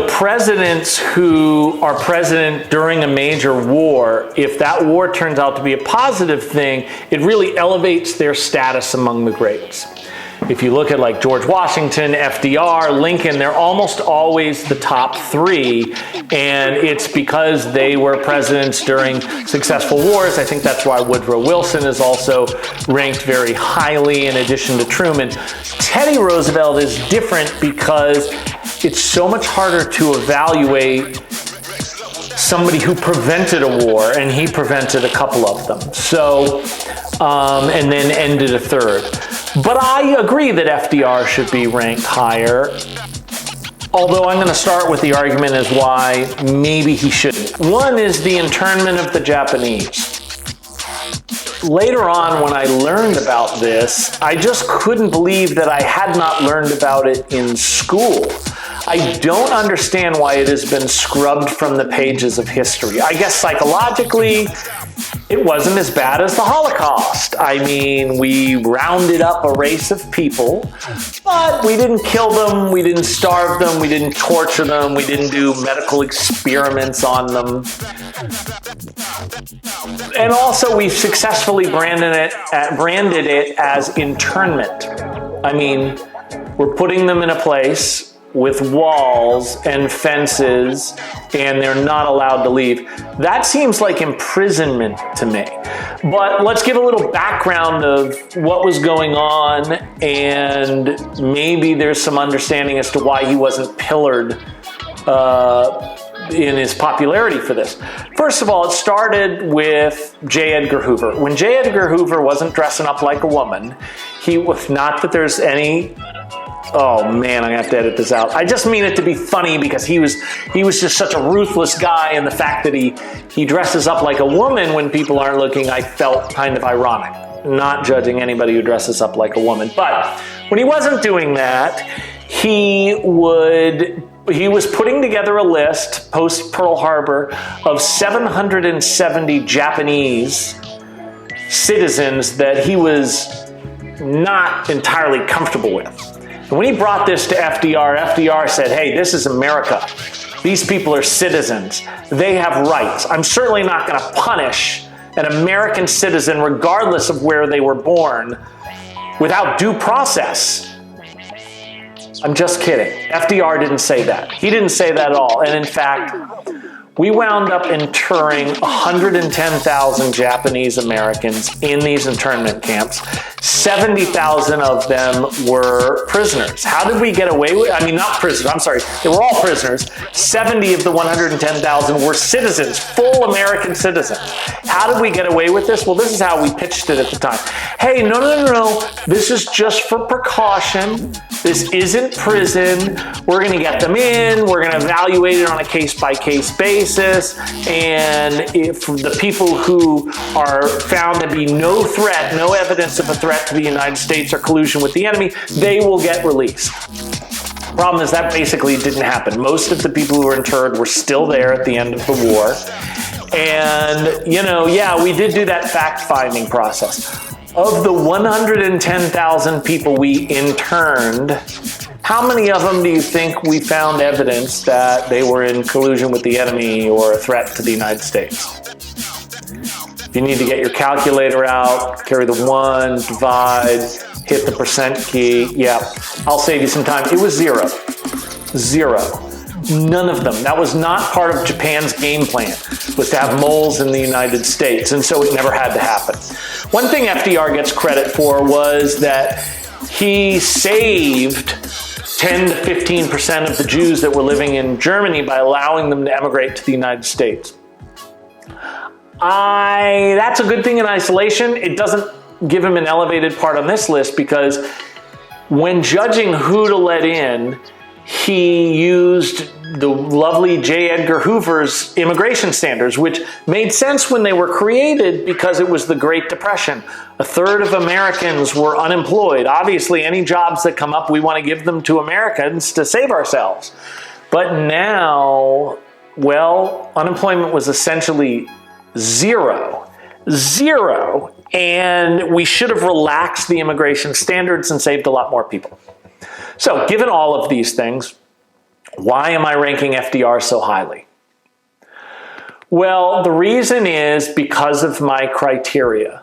presidents who are president during a major war, if that war turns out to be a positive thing, it really elevates their status among the greats. If you look at like George Washington, FDR, Lincoln, they're almost always the top 3, and it's because they were presidents during successful wars. I think that's why Woodrow Wilson is also ranked very highly in addition to Truman. Teddy Roosevelt is different because it's so much harder to evaluate somebody who prevented a war, and he prevented a couple of them. So, and then ended a third. But I agree that FDR should be ranked higher. Although I'm going to start with the argument as why maybe he shouldn't. One is the internment of the Japanese. Later on, when I learned about this, I just couldn't believe that I had not learned about it in school. I don't understand why it has been scrubbed from the pages of history. I guess psychologically, it wasn't as bad as the Holocaust. I mean, we rounded up a race of people, but we didn't kill them, we didn't starve them, we didn't torture them, we didn't do medical experiments on them. And also, we've successfully branded it as internment. I mean, we're putting them in a place with walls and fences, and they're not allowed to leave. That seems like imprisonment to me. But let's give a little background of what was going on, and maybe there's some understanding as to why he wasn't pillared in his popularity for this. First of all, it started with J. Edgar Hoover. When J. Edgar Hoover wasn't dressing up like a woman, he was, not that there's any, oh man, I have to edit this out. I just mean it to be funny because he was just such a ruthless guy, and the fact that he dresses up like a woman when people aren't looking, I felt kind of ironic. Not judging anybody who dresses up like a woman. But when he wasn't doing that, he was putting together a list post Pearl Harbor of 770 Japanese citizens that he was not entirely comfortable with. And when he brought this to FDR, FDR said, hey, this is America. These people are citizens. They have rights. I'm certainly not going to punish an American citizen, regardless of where they were born, without due process. I'm just kidding. FDR didn't say that. He didn't say that at all. And in fact, we wound up interring 110,000 Japanese Americans in these internment camps. 70,000 of them were prisoners. How did we get away with, I mean, not prisoners, I'm sorry, they were all prisoners. 70 of the 110,000 were citizens, full American citizens. How did we get away with this? Well, this is how we pitched it at the time. Hey, no, this is just for precaution. This isn't prison. We're going to get them in. We're going to evaluate it on a case-by-case basis. And if the people who are found to be no threat, no evidence of a threat to the United States or collusion with the enemy, they will get released. Problem is that basically didn't happen. Most of the people who were interred were still there at the end of the war. And, yeah, we did do that fact-finding process. Of the 110,000 people we interned, how many of them do you think we found evidence that they were in collusion with the enemy or a threat to the United States? If you need to get your calculator out, carry the 1, divide, hit the percent key. Yeah, I'll save you some time. It was 0. 0. None of them. That was not part of Japan's game plan, was to have moles in the United States, and so it never had to happen. One thing FDR gets credit for was that he saved 10 to 15% of the Jews that were living in Germany by allowing them to emigrate to the United States. That's a good thing in isolation. It doesn't give him an elevated part on this list because when judging who to let in, he used the lovely J. Edgar Hoover's immigration standards, which made sense when they were created because it was the Great Depression. A third of Americans were unemployed. Obviously, any jobs that come up, we want to give them to Americans to save ourselves. But now, well, unemployment was essentially zero. Zero. And we should have relaxed the immigration standards and saved a lot more people. So, given all of these things, why am I ranking FDR so highly? Well, the reason is because of my criteria.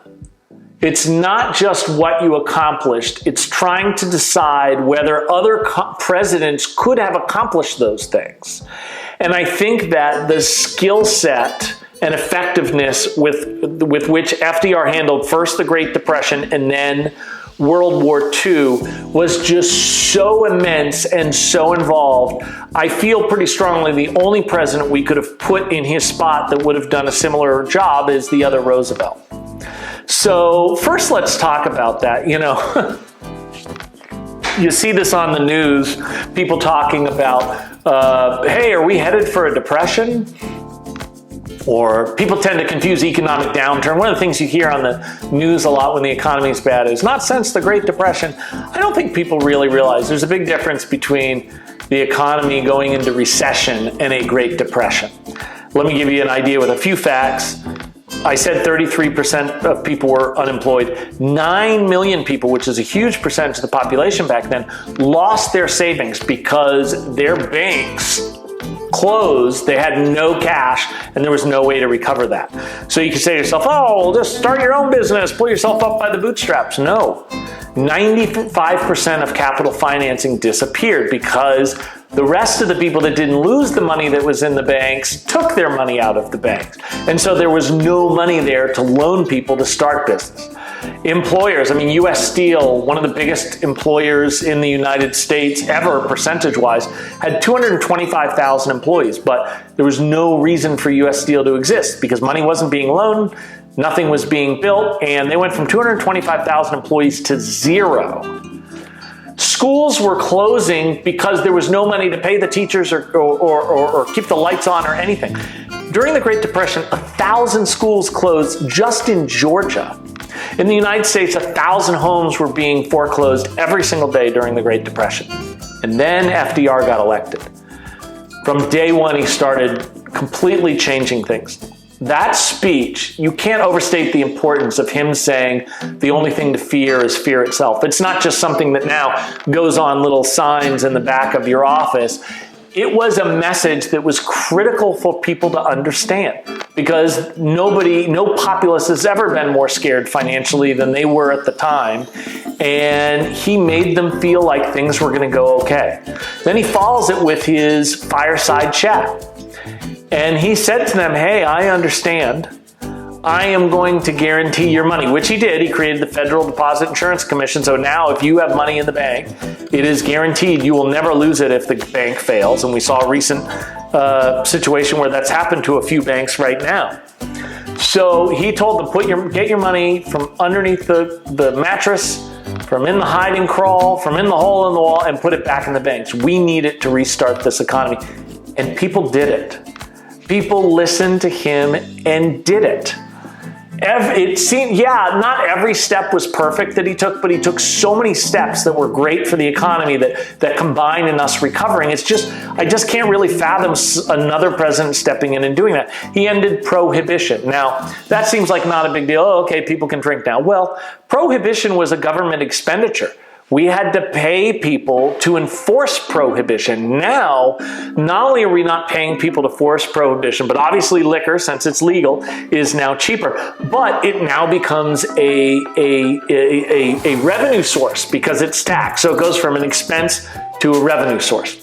It's not just what you accomplished, it's trying to decide whether other presidents could have accomplished those things. And I think that the skill set and effectiveness with which FDR handled first the Great Depression and then World War II was just so immense and so involved. I feel pretty strongly the only president we could have put in his spot that would have done a similar job is the other Roosevelt. So first, let's talk about that. You know, you see this on the news, people talking about, hey, are we headed for a depression? Or people tend to confuse economic downturn. One of the things you hear on the news a lot when the economy is bad is not since the Great Depression. I don't think people really realize there's a big difference between the economy going into recession and a Great Depression. Let me give you an idea with a few facts. I said 33% of people were unemployed. 9 million people, which is a huge percentage of the population back then, lost their savings because their banks closed, they had no cash, and there was no way to recover that. So you can say to yourself, oh, well, just start your own business, pull yourself up by the bootstraps. No. 95% of capital financing disappeared because the rest of the people that didn't lose the money that was in the banks took their money out of the banks. And so there was no money there to loan people to start business. Employers, I mean, U.S. Steel, one of the biggest employers in the United States ever, percentage-wise, had 225,000 employees, but there was no reason for U.S. Steel to exist because money wasn't being loaned, nothing was being built, and they went from 225,000 employees to zero. Schools were closing because there was no money to pay the teachers or keep the lights on or anything. During the Great Depression, 1,000 schools closed just in Georgia. In the United States, 1,000 homes were being foreclosed every single day during the Great Depression. And then FDR got elected. From day one, he started completely changing things. That speech, you can't overstate the importance of him saying the only thing to fear is fear itself. It's not just something that now goes on little signs in the back of your office. It was a message that was critical for people to understand because no populace has ever been more scared financially than they were at the time. And he made them feel like things were going to go okay. Then he follows it with his fireside chat. And he said to them, hey, I understand. I am going to guarantee your money, which he did. He created the Federal Deposit Insurance Commission. So now if you have money in the bank, it is guaranteed you will never lose it if the bank fails. And we saw a recent situation where that's happened to a few banks right now. So he told them, get your money from underneath the mattress, from in the hiding crawl, from in the hole in the wall, and put it back in the banks. We need it to restart this economy. And people did it. People listened to him and did it. It seemed, not every step was perfect that he took, but he took so many steps that were great for the economy that combined in us recovering. I just can't really fathom another president stepping in and doing that. He ended prohibition. Now, that seems like not a big deal. Oh, okay, people can drink now. Well, prohibition was a government expenditure. We had to pay people to enforce prohibition. Now, not only are we not paying people to force prohibition, but obviously liquor, since it's legal, is now cheaper. But it now becomes a revenue source because it's taxed. So it goes from an expense to a revenue source.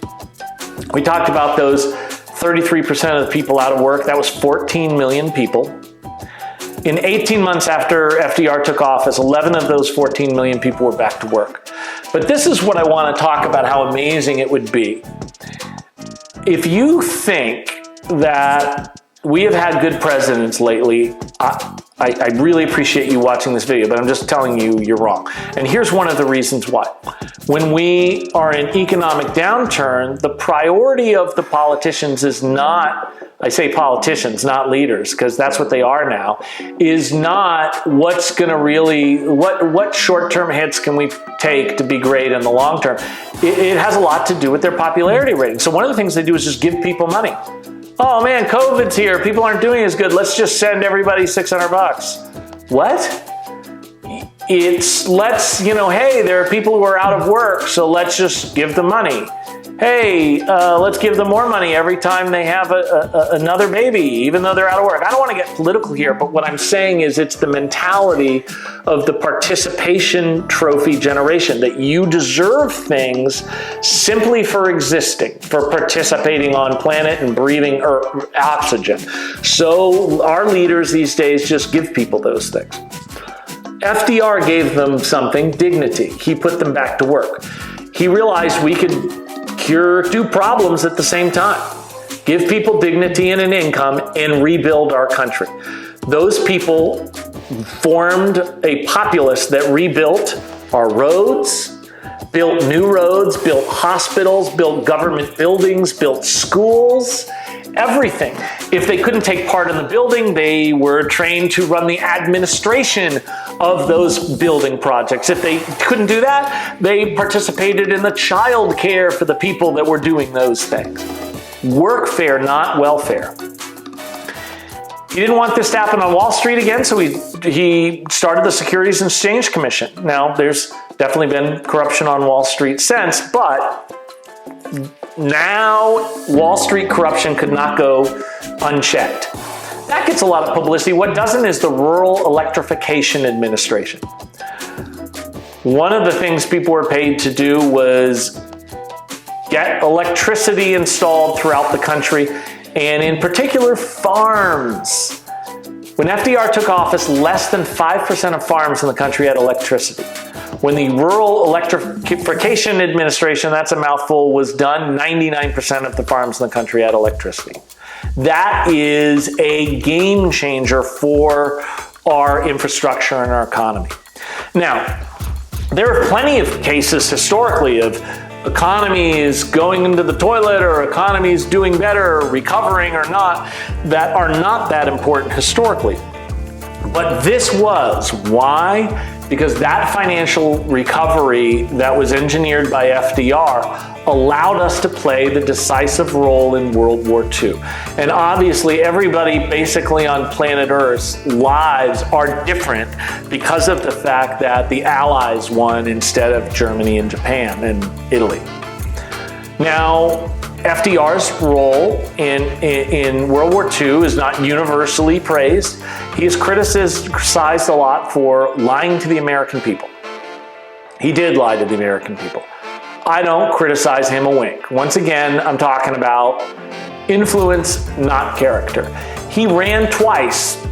We talked about those 33% of the people out of work. That was 14 million people. In 18 months after FDR took office, 11 of those 14 million people were back to work. But this is what I want to talk about, how amazing it would be. If you think that we have had good presidents lately, I really appreciate you watching this video, but I'm just telling you you're wrong. And here's one of the reasons why. When we are in economic downturn, the priority of the politicians is not, I say politicians, not leaders, because that's what they are now, is not what's going to really, what short-term hits can we take to be great in the long term. It has a lot to do with their popularity rating. So one of the things they do is just give people money. Oh man, COVID's here. People aren't doing as good. Let's just send everybody $600. What? Hey, there are people who are out of work, so let's just give them money. hey, let's give them more money every time they have another baby, even though they're out of work. I don't want to get political here, but what I'm saying is it's the mentality of the participation trophy generation, that you deserve things simply for existing, for participating on planet and breathing oxygen. So our leaders these days just give people those things. FDR gave them something, dignity. He put them back to work. He realized we could cure two problems at the same time. Give people dignity and an income and rebuild our country. Those people formed a populace that rebuilt our roads, built new roads, built hospitals, built government buildings, built schools, everything. If they couldn't take part in the building, they were trained to run the administration of those building projects. If they couldn't do that, they participated in the child care for the people that were doing those things. Workfare, not welfare. He didn't want this to happen on Wall Street again, so he started the Securities and Exchange Commission. Now, there's definitely been corruption on Wall Street since, but now Wall Street corruption could not go unchecked. That gets a lot of publicity. What doesn't is the Rural Electrification Administration. One of the things people were paid to do was get electricity installed throughout the country, and in particular, farms. When FDR took office, less than 5% of farms in the country had electricity. When the Rural Electrification Administration, that's a mouthful, was done, 99% of the farms in the country had electricity. That is a game changer for our infrastructure and our economy. Now, there are plenty of cases historically of economies going into the toilet or economies doing better or recovering or not that are not that important historically. But this was. Why? Because that financial recovery that was engineered by FDR allowed us to play the decisive role in World War II. And obviously, everybody basically on planet Earth's lives are different because of the fact that the Allies won instead of Germany and Japan and Italy. Now, FDR's role in World War II is not universally praised. He is criticized a lot for lying to the American people. He did lie to the American people. I don't criticize him a wink. Once again, I'm talking about influence, not character. He ran twice,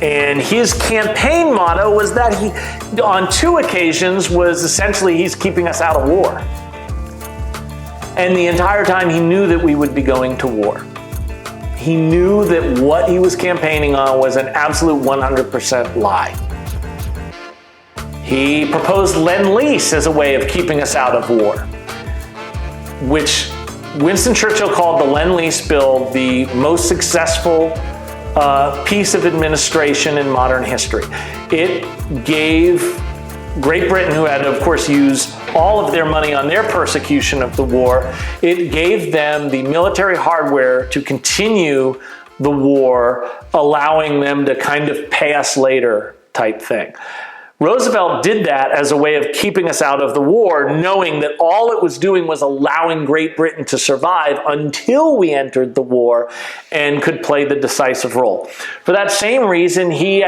and his campaign motto was that he, on two occasions, was essentially he's keeping us out of war. And the entire time he knew that we would be going to war. He knew that what he was campaigning on was an absolute 100% lie. He proposed Lend-Lease as a way of keeping us out of war, which Winston Churchill called the Lend-Lease bill the most successful piece of administration in modern history. It gave Great Britain, who had, of course, used all of their money on their persecution of the war, it gave them the military hardware to continue the war, allowing them to kind of pay us later type thing. Roosevelt did that as a way of keeping us out of the war, knowing that all it was doing was allowing Great Britain to survive until we entered the war and could play the decisive role. For that same reason, he,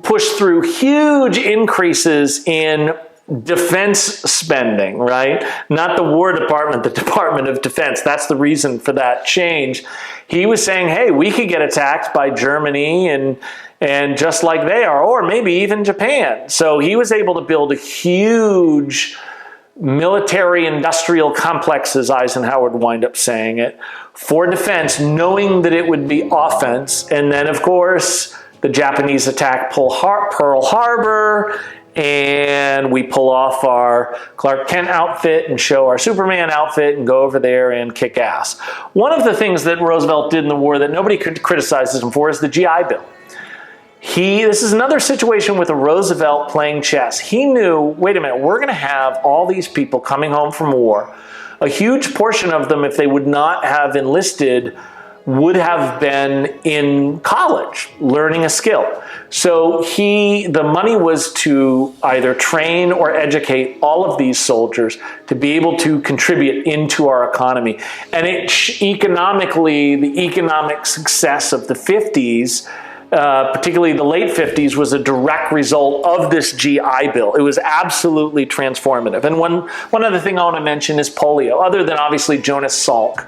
pushed through huge increases in defense spending, right? Not the War Department, the Department of Defense. That's the reason for that change. He was saying, hey, we could get attacked by Germany and just like they are, or maybe even Japan. So he was able to build a huge military industrial complex, as Eisenhower would wind up saying it, for defense, knowing that it would be offense. And then, of course, the Japanese attack Pearl Harbor, and we pull off our Clark Kent outfit and show our Superman outfit and go over there and kick ass. One of the things that Roosevelt did in the war that nobody criticizes him for is the GI Bill. This is another situation with a Roosevelt playing chess. He knew, wait a minute, we're going to have all these people coming home from war. A huge portion of them, if they would not have enlisted, would have been in college learning a skill. So the money was to either train or educate all of these soldiers to be able to contribute into our economy. And economically, the economic success of the 50s, particularly the late 50s, was a direct result of this GI Bill. It was absolutely transformative. And one other thing I want to mention is polio, other than obviously Jonas Salk.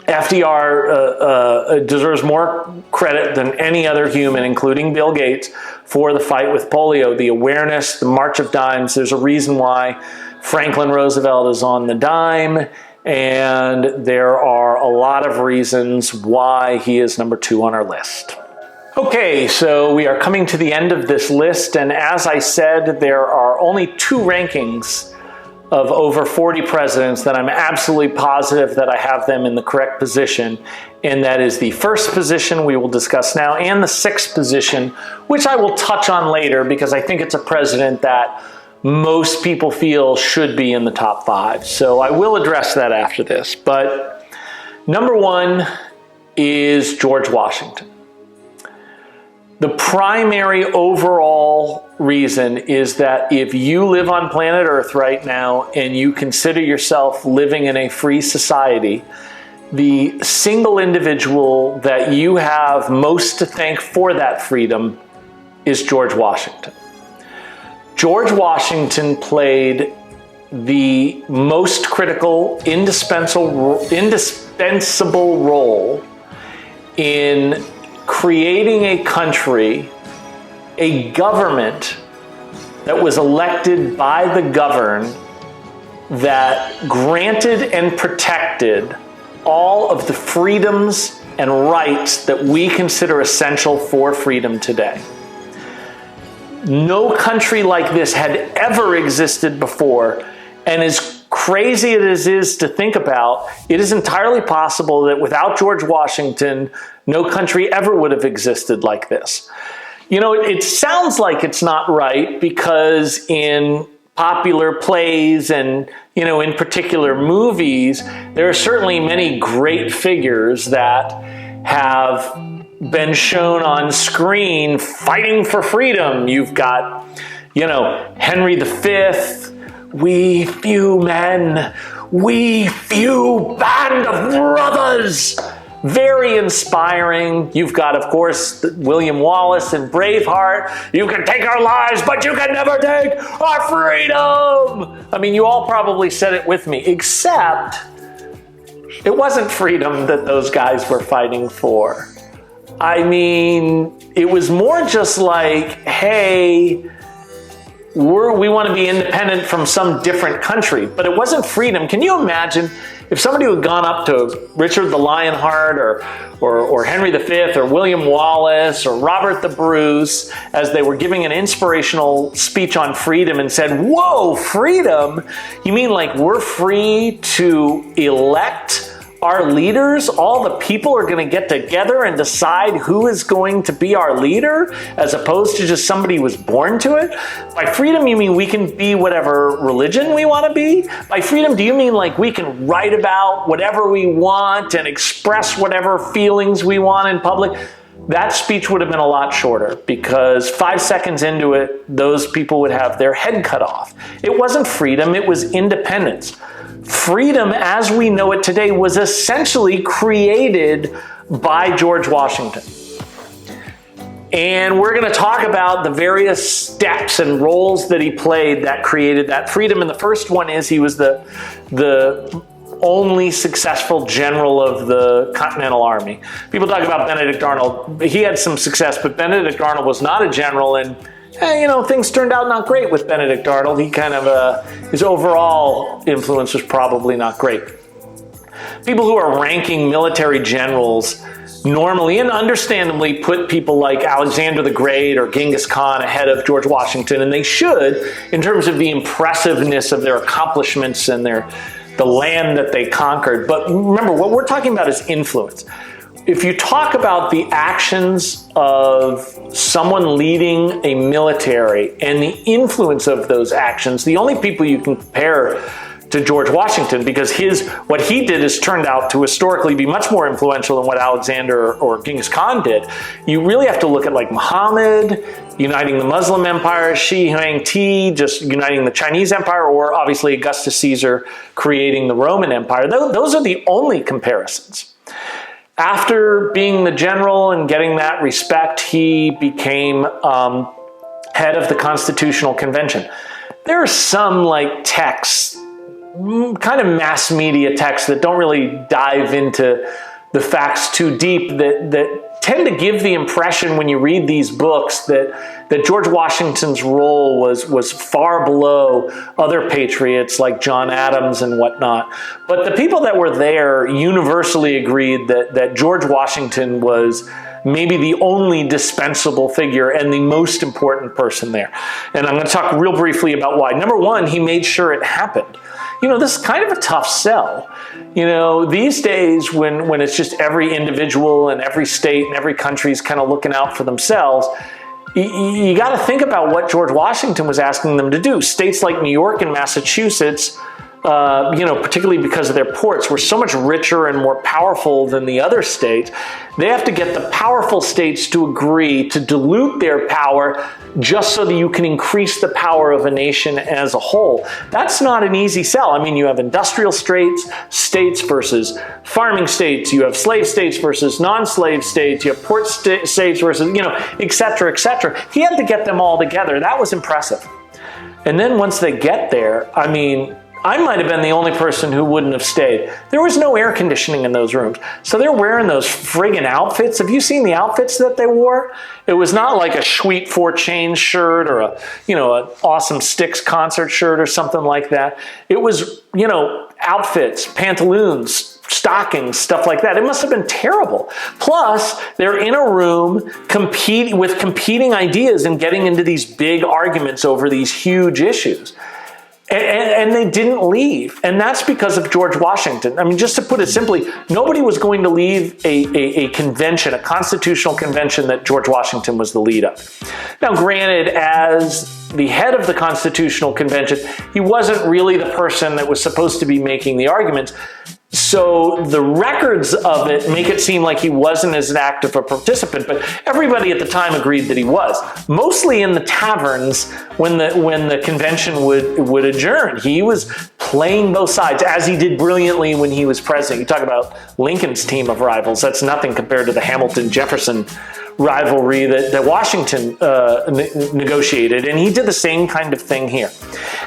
FDR deserves more credit than any other human, including Bill Gates, for the fight with polio, the awareness, the March of Dimes. There's a reason why Franklin Roosevelt is on the dime, and there are a lot of reasons why he is number 2 on our list. Okay, so we are coming to the end of this list, and as I said, there are only 2 rankings of over 40 presidents that I'm absolutely positive that I have them in the correct position, and that is the first position we will discuss now and the 6th position, which I will touch on later because I think it's a president that most people feel should be in the top 5. So I will address that after this. But number 1 is George Washington. The primary overall reason is that if you live on planet Earth right now and you consider yourself living in a free society, the single individual that you have most to thank for that freedom is George Washington. George Washington played the most critical, indispensable role in creating a country, a government that was elected by the governed, that granted and protected all of the freedoms and rights that we consider essential for freedom today. No country like this had ever existed before, and as crazy as it is to think about, it is entirely possible that without George Washington, no country ever would have existed like this. You know, it sounds like it's not right because in popular plays and, you know, in particular movies, there are certainly many great figures that have been shown on screen fighting for freedom. You've got, you know, Henry V, we few men, we few band of brothers. Very inspiring. You've got, of course, William Wallace and Braveheart. You can take our lives, but you can never take our freedom. I mean, you all probably said it with me, except it wasn't freedom that those guys were fighting for. I mean, it was more just like, hey, we want to be independent from some different country, but it wasn't freedom. Can you imagine if somebody had gone up to Richard the Lionheart or Henry V or William Wallace or Robert the Bruce as they were giving an inspirational speech on freedom and said, whoa, freedom? You mean like we're free to elect our leaders? All the people are going to get together and decide who is going to be our leader as opposed to just somebody who was born to it? By freedom, you mean we can be whatever religion we want to be? By freedom, do you mean like we can write about whatever we want and express whatever feelings we want in public? That speech would have been a lot shorter because 5 seconds into it, those people would have their head cut off. It wasn't freedom, it was independence. Freedom as we know it today was essentially created by George Washington. And we're going to talk about the various steps and roles that he played that created that freedom. And the first one is he was the only successful general of the Continental Army. People talk about Benedict Arnold. He had some success, but Benedict Arnold was not a general, and you know, things turned out not great with Benedict Arnold. He kind of, his overall influence was probably not great. People who are ranking military generals normally and understandably put people like Alexander the Great or Genghis Khan ahead of George Washington, and they should in terms of the impressiveness of their accomplishments and the land that they conquered. But remember, what we're talking about is influence. If you talk about the actions of someone leading a military and the influence of those actions, the only people you can compare to George Washington, because what he did has turned out to historically be much more influential than what Alexander or Genghis Khan did. You really have to look at like Muhammad uniting the Muslim empire, Shi Huangdi just uniting the Chinese empire, or obviously Augustus Caesar creating the Roman Empire. Those are the only comparisons. After being the general and getting that respect, he became head of the Constitutional Convention. There are some like texts, kind of mass media texts that don't really dive into the facts too deep, that tend to give the impression when you read these books that George Washington's role was far below other patriots like John Adams and whatnot. But the people that were there universally agreed that George Washington was maybe the only dispensable figure and the most important person there. And I'm going to talk real briefly about why. Number one, he made sure it happened. This is kind of a tough sell. These days when it's just every individual and every state and every country is kind of looking out for themselves, you got to think about what George Washington was asking them to do. States like New York and Massachusetts, particularly because of their ports, were so much richer and more powerful than the other states. They have to get the powerful states to agree to dilute their power just so that you can increase the power of a nation as a whole. That's not an easy sell. I mean, you have industrial states versus farming states. You have slave states versus non-slave states. You have port states versus, et cetera, et cetera. He had to get them all together. That was impressive. And then once they get there, I might have been the only person who wouldn't have stayed. There was no air conditioning in those rooms. So they're wearing those friggin' outfits. Have you seen the outfits that they wore? It was not like a Sweet 4 Chains shirt or an awesome Styx concert shirt or something like that. It was, outfits, pantaloons, stockings, stuff like that. It must have been terrible. Plus, they're in a room with competing ideas and getting into these big arguments over these huge issues. And they didn't leave. And that's because of George Washington. I mean, just to put it simply, nobody was going to leave a convention, a constitutional convention that George Washington was the lead of. Now, granted, as the head of the Constitutional Convention, he wasn't really the person that was supposed to be making the arguments. So the records of it make it seem like he wasn't as active a participant, but everybody at the time agreed that he was. Mostly in the taverns when the convention would adjourn. He was playing both sides, as he did brilliantly when he was president. You talk about Lincoln's team of rivals. That's nothing compared to the Hamilton-Jefferson rivalry that Washington negotiated, and he did the same kind of thing here.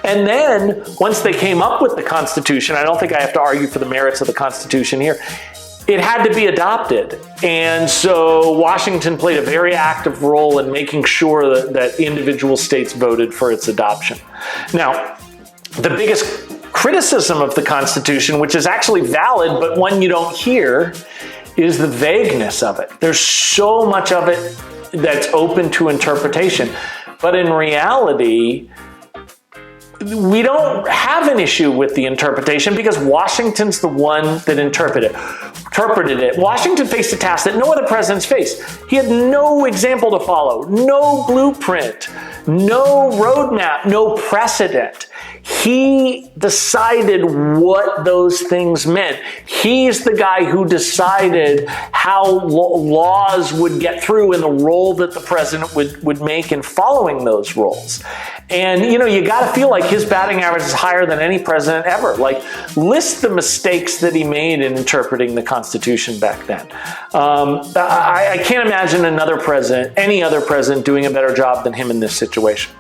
And then, once they came up with the Constitution, I don't think I have to argue for the merits of the Constitution here, it had to be adopted. And so Washington played a very active role in making sure that individual states voted for its adoption. Now, the biggest criticism of the Constitution, which is actually valid, but one you don't hear, is the vagueness of it. There's so much of it that's open to interpretation. But in reality, we don't have an issue with the interpretation because Washington's the one that interpreted it. Washington faced a task that no other president's faced. He had no example to follow, no blueprint, no roadmap, no precedent. He decided what those things meant. He's the guy who decided how laws would get through and the role that the president would make in following those roles. And, you got to feel like his batting average is higher than any president ever. Like, list the mistakes that he made in interpreting the Constitution back then. I can't imagine any other president doing a better job than him in this situation.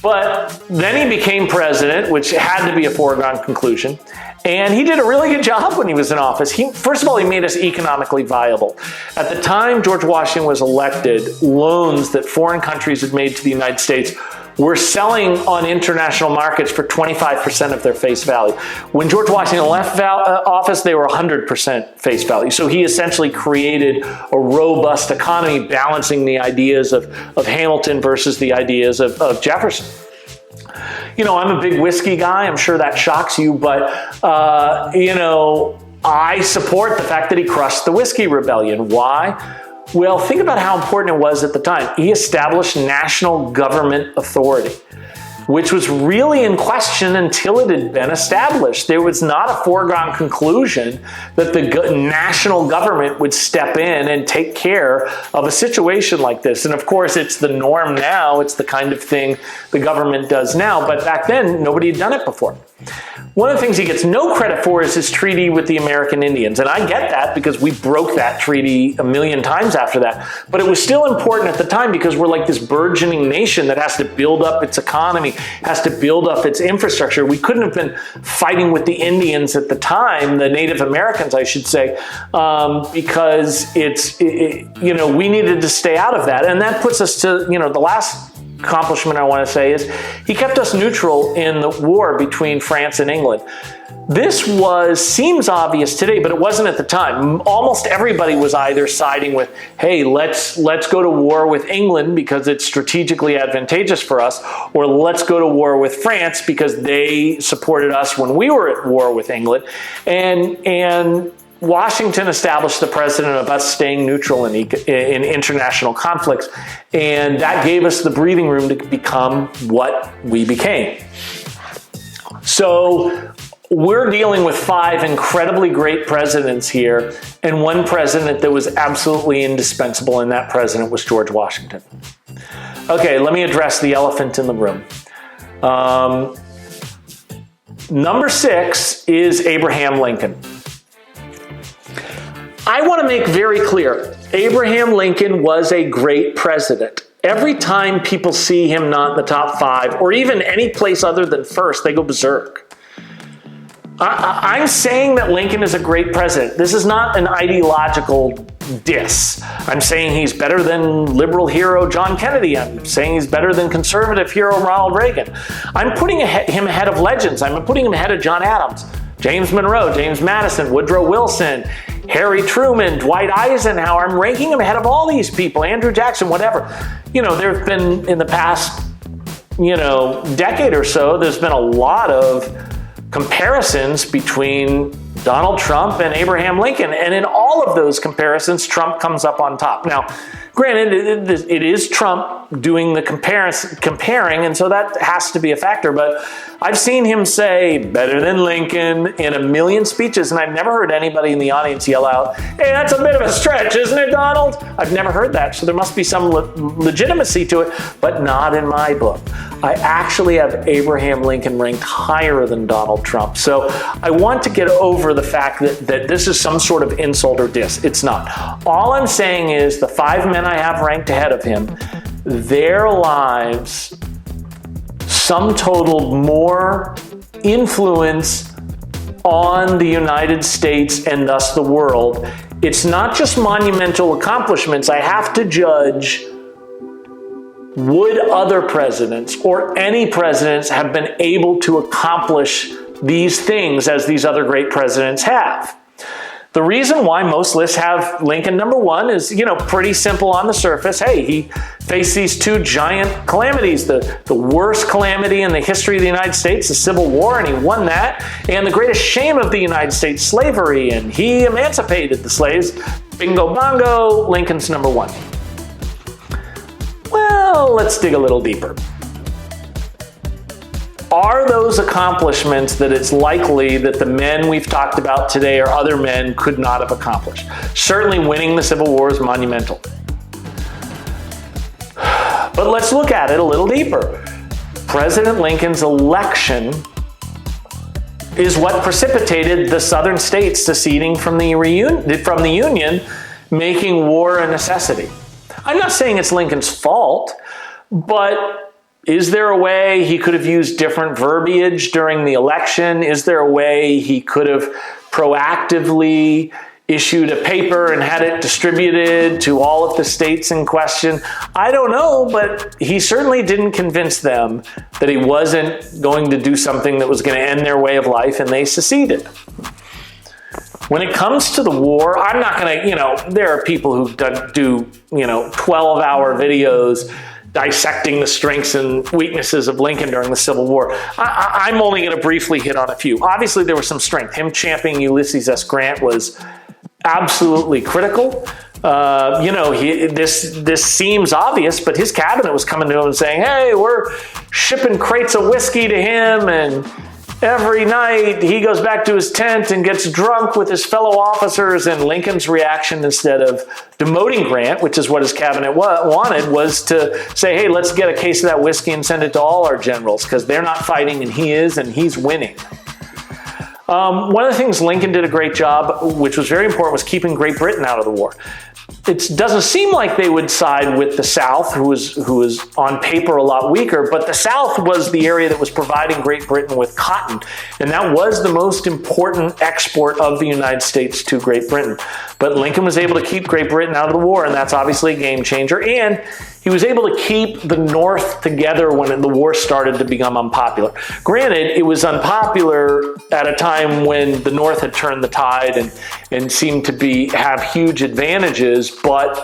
But then he became president, which had to be a foregone conclusion. And he did a really good job when he was in office. First of all, he made us economically viable. At the time George Washington was elected, loans that foreign countries had made to the United States were selling on international markets for 25% of their face value. When George Washington left office, they were 100% face value. So he essentially created a robust economy, balancing the ideas of Hamilton versus the ideas of Jefferson. I'm a big whiskey guy. I'm sure that shocks you, but, I support the fact that he crushed the whiskey rebellion. Why? Well, think about how important it was at the time. He established national government authority. which was really in question until it had been established. There was not a foregone conclusion that the national government would step in and take care of a situation like this. And of course, it's the norm now. It's the kind of thing the government does now. But back then, nobody had done it before. One of the things he gets no credit for is his treaty with the American Indians. And I get that because we broke that treaty a million times after that. But it was still important at the time because we're like this burgeoning nation that has to build up its economy, has to build up its infrastructure. We couldn't have been fighting with the Indians at the time, the Native Americans, I should say, because we needed to stay out of that. And that puts us to, the last accomplishment I want to say is he kept us neutral in the war between France and England. This seems obvious today, but it wasn't at the time. Almost everybody was either siding with, hey, let's go to war with England because it's strategically advantageous for us, or let's go to war with France because they supported us when we were at war with England. And Washington established the precedent of us staying neutral in international conflicts, and that gave us the breathing room to become what we became. So we're dealing with 5 incredibly great presidents here, and one president that was absolutely indispensable, and that president was George Washington. Okay, let me address the elephant in the room. Number 6 is Abraham Lincoln. I want to make very clear, Abraham Lincoln was a great president. Every time people see him not in the top 5, or even any place other than first, they go berserk. I'm saying that Lincoln is a great president. This is not an ideological diss. I'm saying he's better than liberal hero John Kennedy. I'm saying he's better than conservative hero Ronald Reagan. I'm putting him ahead of legends. I'm putting him ahead of John Adams, James Monroe, James Madison, Woodrow Wilson, Harry Truman, Dwight Eisenhower. I'm ranking him ahead of all these people, Andrew Jackson, whatever. There have been, in the past, decade or so, there's been a lot of comparisons between Donald Trump and Abraham Lincoln. And in all of those comparisons, Trump comes up on top. Now, granted, it is Trump doing the comparing, and so that has to be a factor. But I've seen him say better than Lincoln in a million speeches, and I've never heard anybody in the audience yell out, hey, that's a bit of a stretch, isn't it, Donald? I've never heard that, so there must be some legitimacy to it, but not in my book. I actually have Abraham Lincoln ranked higher than Donald Trump. So I want to get over the fact that this is some sort of insult or diss. It's not. All I'm saying is the 5 men I have ranked ahead of him, their lives sum totaled more influence on the United States and thus the world. It's not just monumental accomplishments. I have to judge, would other presidents or any presidents have been able to accomplish these things as these other great presidents have? The reason why most lists have Lincoln number 1 is, pretty simple on the surface. Hey, he faced these 2 giant calamities, the worst calamity in the history of the United States, the Civil War, and he won that, and the greatest shame of the United States, slavery, and he emancipated the slaves. Bingo bongo, Lincoln's number 1. Well, let's dig a little deeper. Are those accomplishments that it's likely that the men we've talked about today or other men could not have accomplished? Certainly winning the Civil War is monumental. But let's look at it a little deeper. President Lincoln's election is what precipitated the southern states seceding from the Union, making war a necessity. I'm not saying it's Lincoln's fault, but is there a way he could have used different verbiage during the election? Is there a way he could have proactively issued a paper and had it distributed to all of the states in question? I don't know, but he certainly didn't convince them that he wasn't going to do something that was going to end their way of life, and they seceded. When it comes to the war, I'm not going to, there are people who do 12-hour videos dissecting the strengths and weaknesses of Lincoln during the Civil War. I'm only going to briefly hit on a few. Obviously, there was some strength. Him championing Ulysses S. Grant was absolutely critical. This seems obvious, but his cabinet was coming to him and saying, hey, we're shipping crates of whiskey to him, and every night he goes back to his tent and gets drunk with his fellow officers. And Lincoln's reaction, instead of demoting Grant, which is what his cabinet wanted, was to say, hey, let's get a case of that whiskey and send it to all our generals, because they're not fighting and he is, and he's winning. One of the things Lincoln did a great job, which was very important, was keeping Great Britain out of the war. It doesn't seem like they would side with the South, who was on paper a lot weaker, but the South was the area that was providing Great Britain with cotton, and that was the most important export of the United States to Great Britain. But Lincoln was able to keep Great Britain out of the war, and that's obviously a game changer, and he was able to keep the North together when the war started to become unpopular. Granted, it was unpopular at a time when the North had turned the tide and seemed to have huge advantages, but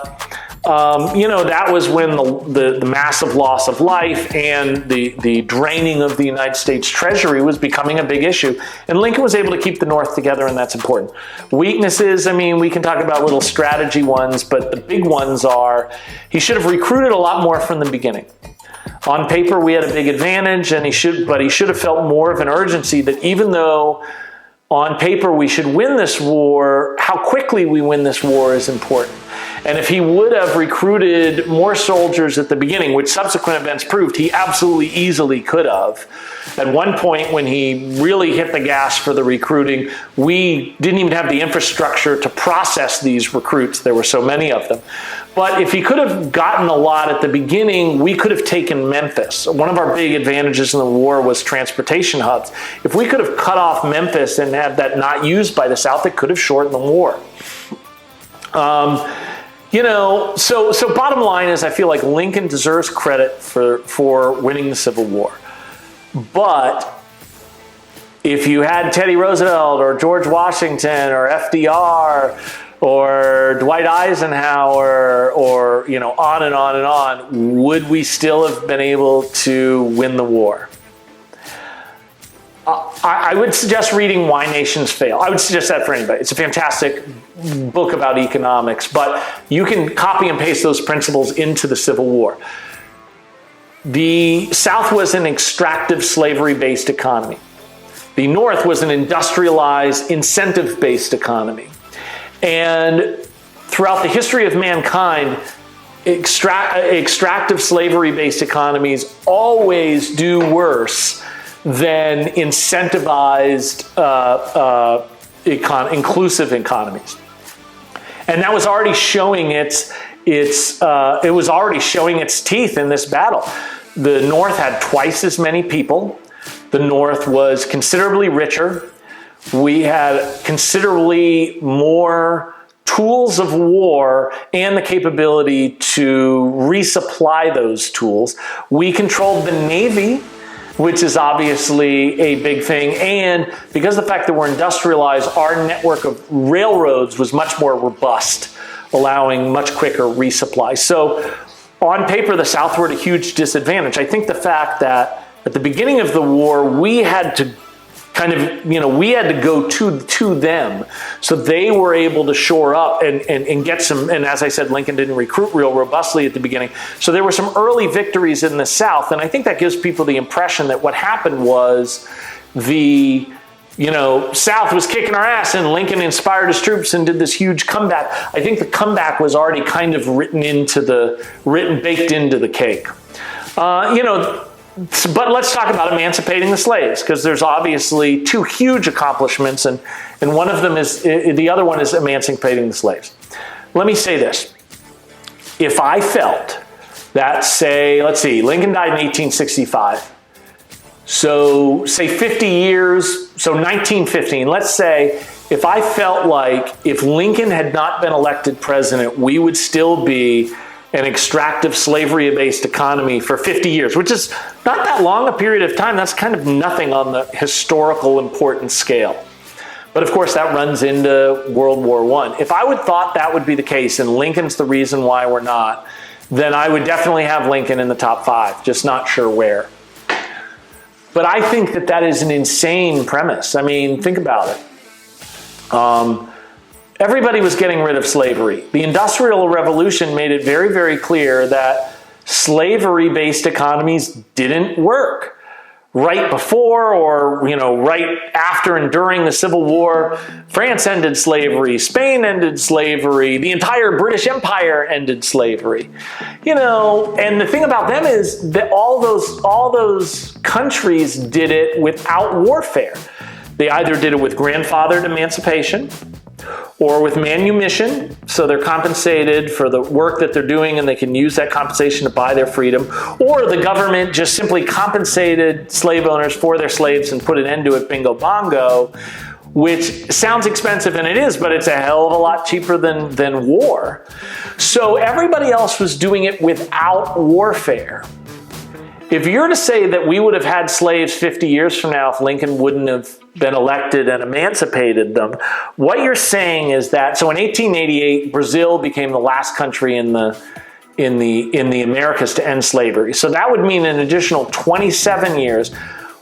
that was when the massive loss of life and the draining of the United States Treasury was becoming a big issue. And Lincoln was able to keep the North together, and that's important. Weaknesses, we can talk about little strategy ones, but the big ones are he should have recruited a lot more from the beginning. On paper, we had a big advantage, but he should have felt more of an urgency that even though on paper we should win this war, how quickly we win this war is important. And if he would have recruited more soldiers at the beginning, which subsequent events proved he absolutely easily could have, at one point when he really hit the gas for the recruiting, we didn't even have the infrastructure to process these recruits. There were so many of them. But if he could have gotten a lot at the beginning, we could have taken Memphis. One of our big advantages in the war was transportation hubs. If we could have cut off Memphis and had that not used by the South, it could have shortened the war. So bottom line is I feel like Lincoln deserves credit for winning the Civil War. But if you had Teddy Roosevelt or George Washington or FDR or Dwight Eisenhower or, on and on and on, would we still have been able to win the war? I would suggest reading Why Nations Fail. I would suggest that for anybody. It's a fantastic book about economics, but you can copy and paste those principles into the Civil War. The South was an extractive, slavery-based economy. The North was an industrialized, incentive-based economy. And throughout the history of mankind, extractive, slavery-based economies always do worse than incentivized, inclusive economies. And that was already showing its teeth in this battle. The North had twice as many people. The North was considerably richer. We had considerably more tools of war and the capability to resupply those tools. We controlled the Navy, which is obviously a big thing. And because of the fact that we're industrialized, our network of railroads was much more robust, allowing much quicker resupply. So on paper, the South were at a huge disadvantage. I think the fact that at the beginning of the war, we had to we had to go to them. So they were able to shore up and get some, and as I said, Lincoln didn't recruit real robustly at the beginning. So there were some early victories in the South, and I think that gives people the impression that what happened was the South was kicking our ass and Lincoln inspired his troops and did this huge comeback. I think the comeback was already kind of baked into the cake. But let's talk about emancipating the slaves, because there's obviously two huge accomplishments, and one of them is, the other one is emancipating the slaves. Let me say this. If I felt that, Lincoln died in 1865. So say 50 years, so 1915, let's say, if I felt like if Lincoln had not been elected president, we would still be an extractive, slavery-based economy for 50 years, which is not that long a period of time. That's kind of nothing on the historical importance scale. But of course, that runs into World War I. If I would thought that would be the case, and Lincoln's the reason why we're not, then I would definitely have Lincoln in the top 5, just not sure where. But I think that is an insane premise. I mean, think about it. Everybody was getting rid of slavery. The Industrial Revolution made it very, very clear that slavery-based economies didn't work. Right before or, right after and during the Civil War, France ended slavery, Spain ended slavery, the entire British Empire ended slavery. And the thing about them is that all those countries did it without warfare. They either did it with grandfathered emancipation or with manumission, so they're compensated for the work that they're doing and they can use that compensation to buy their freedom, or the government just simply compensated slave owners for their slaves and put an end to it, bingo bongo, which sounds expensive, and it is, but it's a hell of a lot cheaper than war. So everybody else was doing it without warfare. If you're to say that we would have had slaves 50 years from now if Lincoln wouldn't have been elected and emancipated them, what you're saying is that, so in 1888, Brazil became the last country in the Americas to end slavery. So that would mean an additional 27 years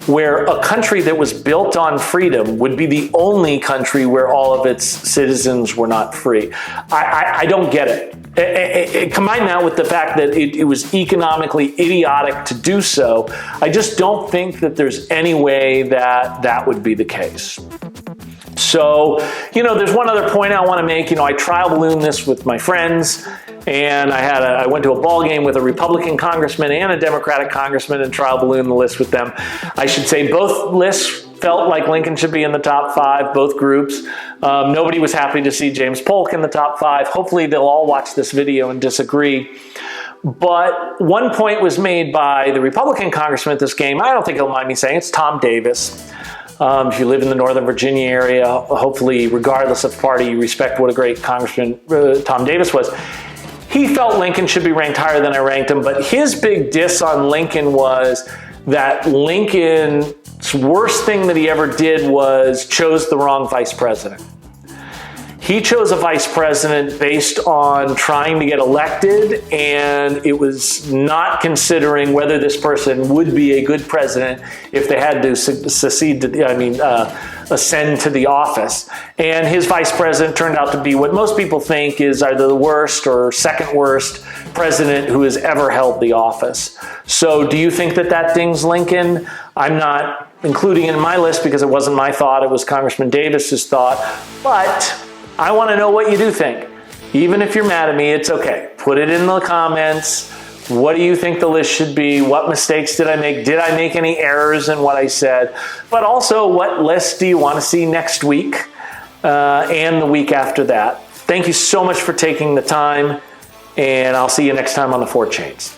where a country that was built on freedom would be the only country where all of its citizens were not free. I don't get it. Combine that with the fact that it was economically idiotic to do so. I just don't think that there's any way that that would be the case. So, there's one other point I want to make. I trial balloon this with my friends, and I went to a ball game with a Republican congressman and a Democratic congressman and trial balloon the list with them. I should say both lists felt like Lincoln should be in the top 5, both groups. Nobody was happy to see James Polk in the top 5. Hopefully they'll all watch this video and disagree. But one point was made by the Republican congressman at this game. I don't think he'll mind me saying it's Tom Davis. If you live in the Northern Virginia area, hopefully, regardless of party, you respect what a great congressman Tom Davis was. He felt Lincoln should be ranked higher than I ranked him, but his big diss on Lincoln was that Lincoln's worst thing that he ever did was chose the wrong vice president. He chose a vice president based on trying to get elected, and it was not considering whether this person would be a good president if they had to ascend to the office. And his vice president turned out to be what most people think is either the worst or second worst president who has ever held the office. So do you think that that dings Lincoln? I'm not including it in my list because it wasn't my thought, it was Congressman Davis's thought, but I want to know what you do think. Even if you're mad at me, it's okay. Put it in the comments. What do you think the list should be? What mistakes did I make? Did I make any errors in what I said? But also, what list do you want to see next week and the week after that? Thank you so much for taking the time, and I'll see you next time on the 4 Chains.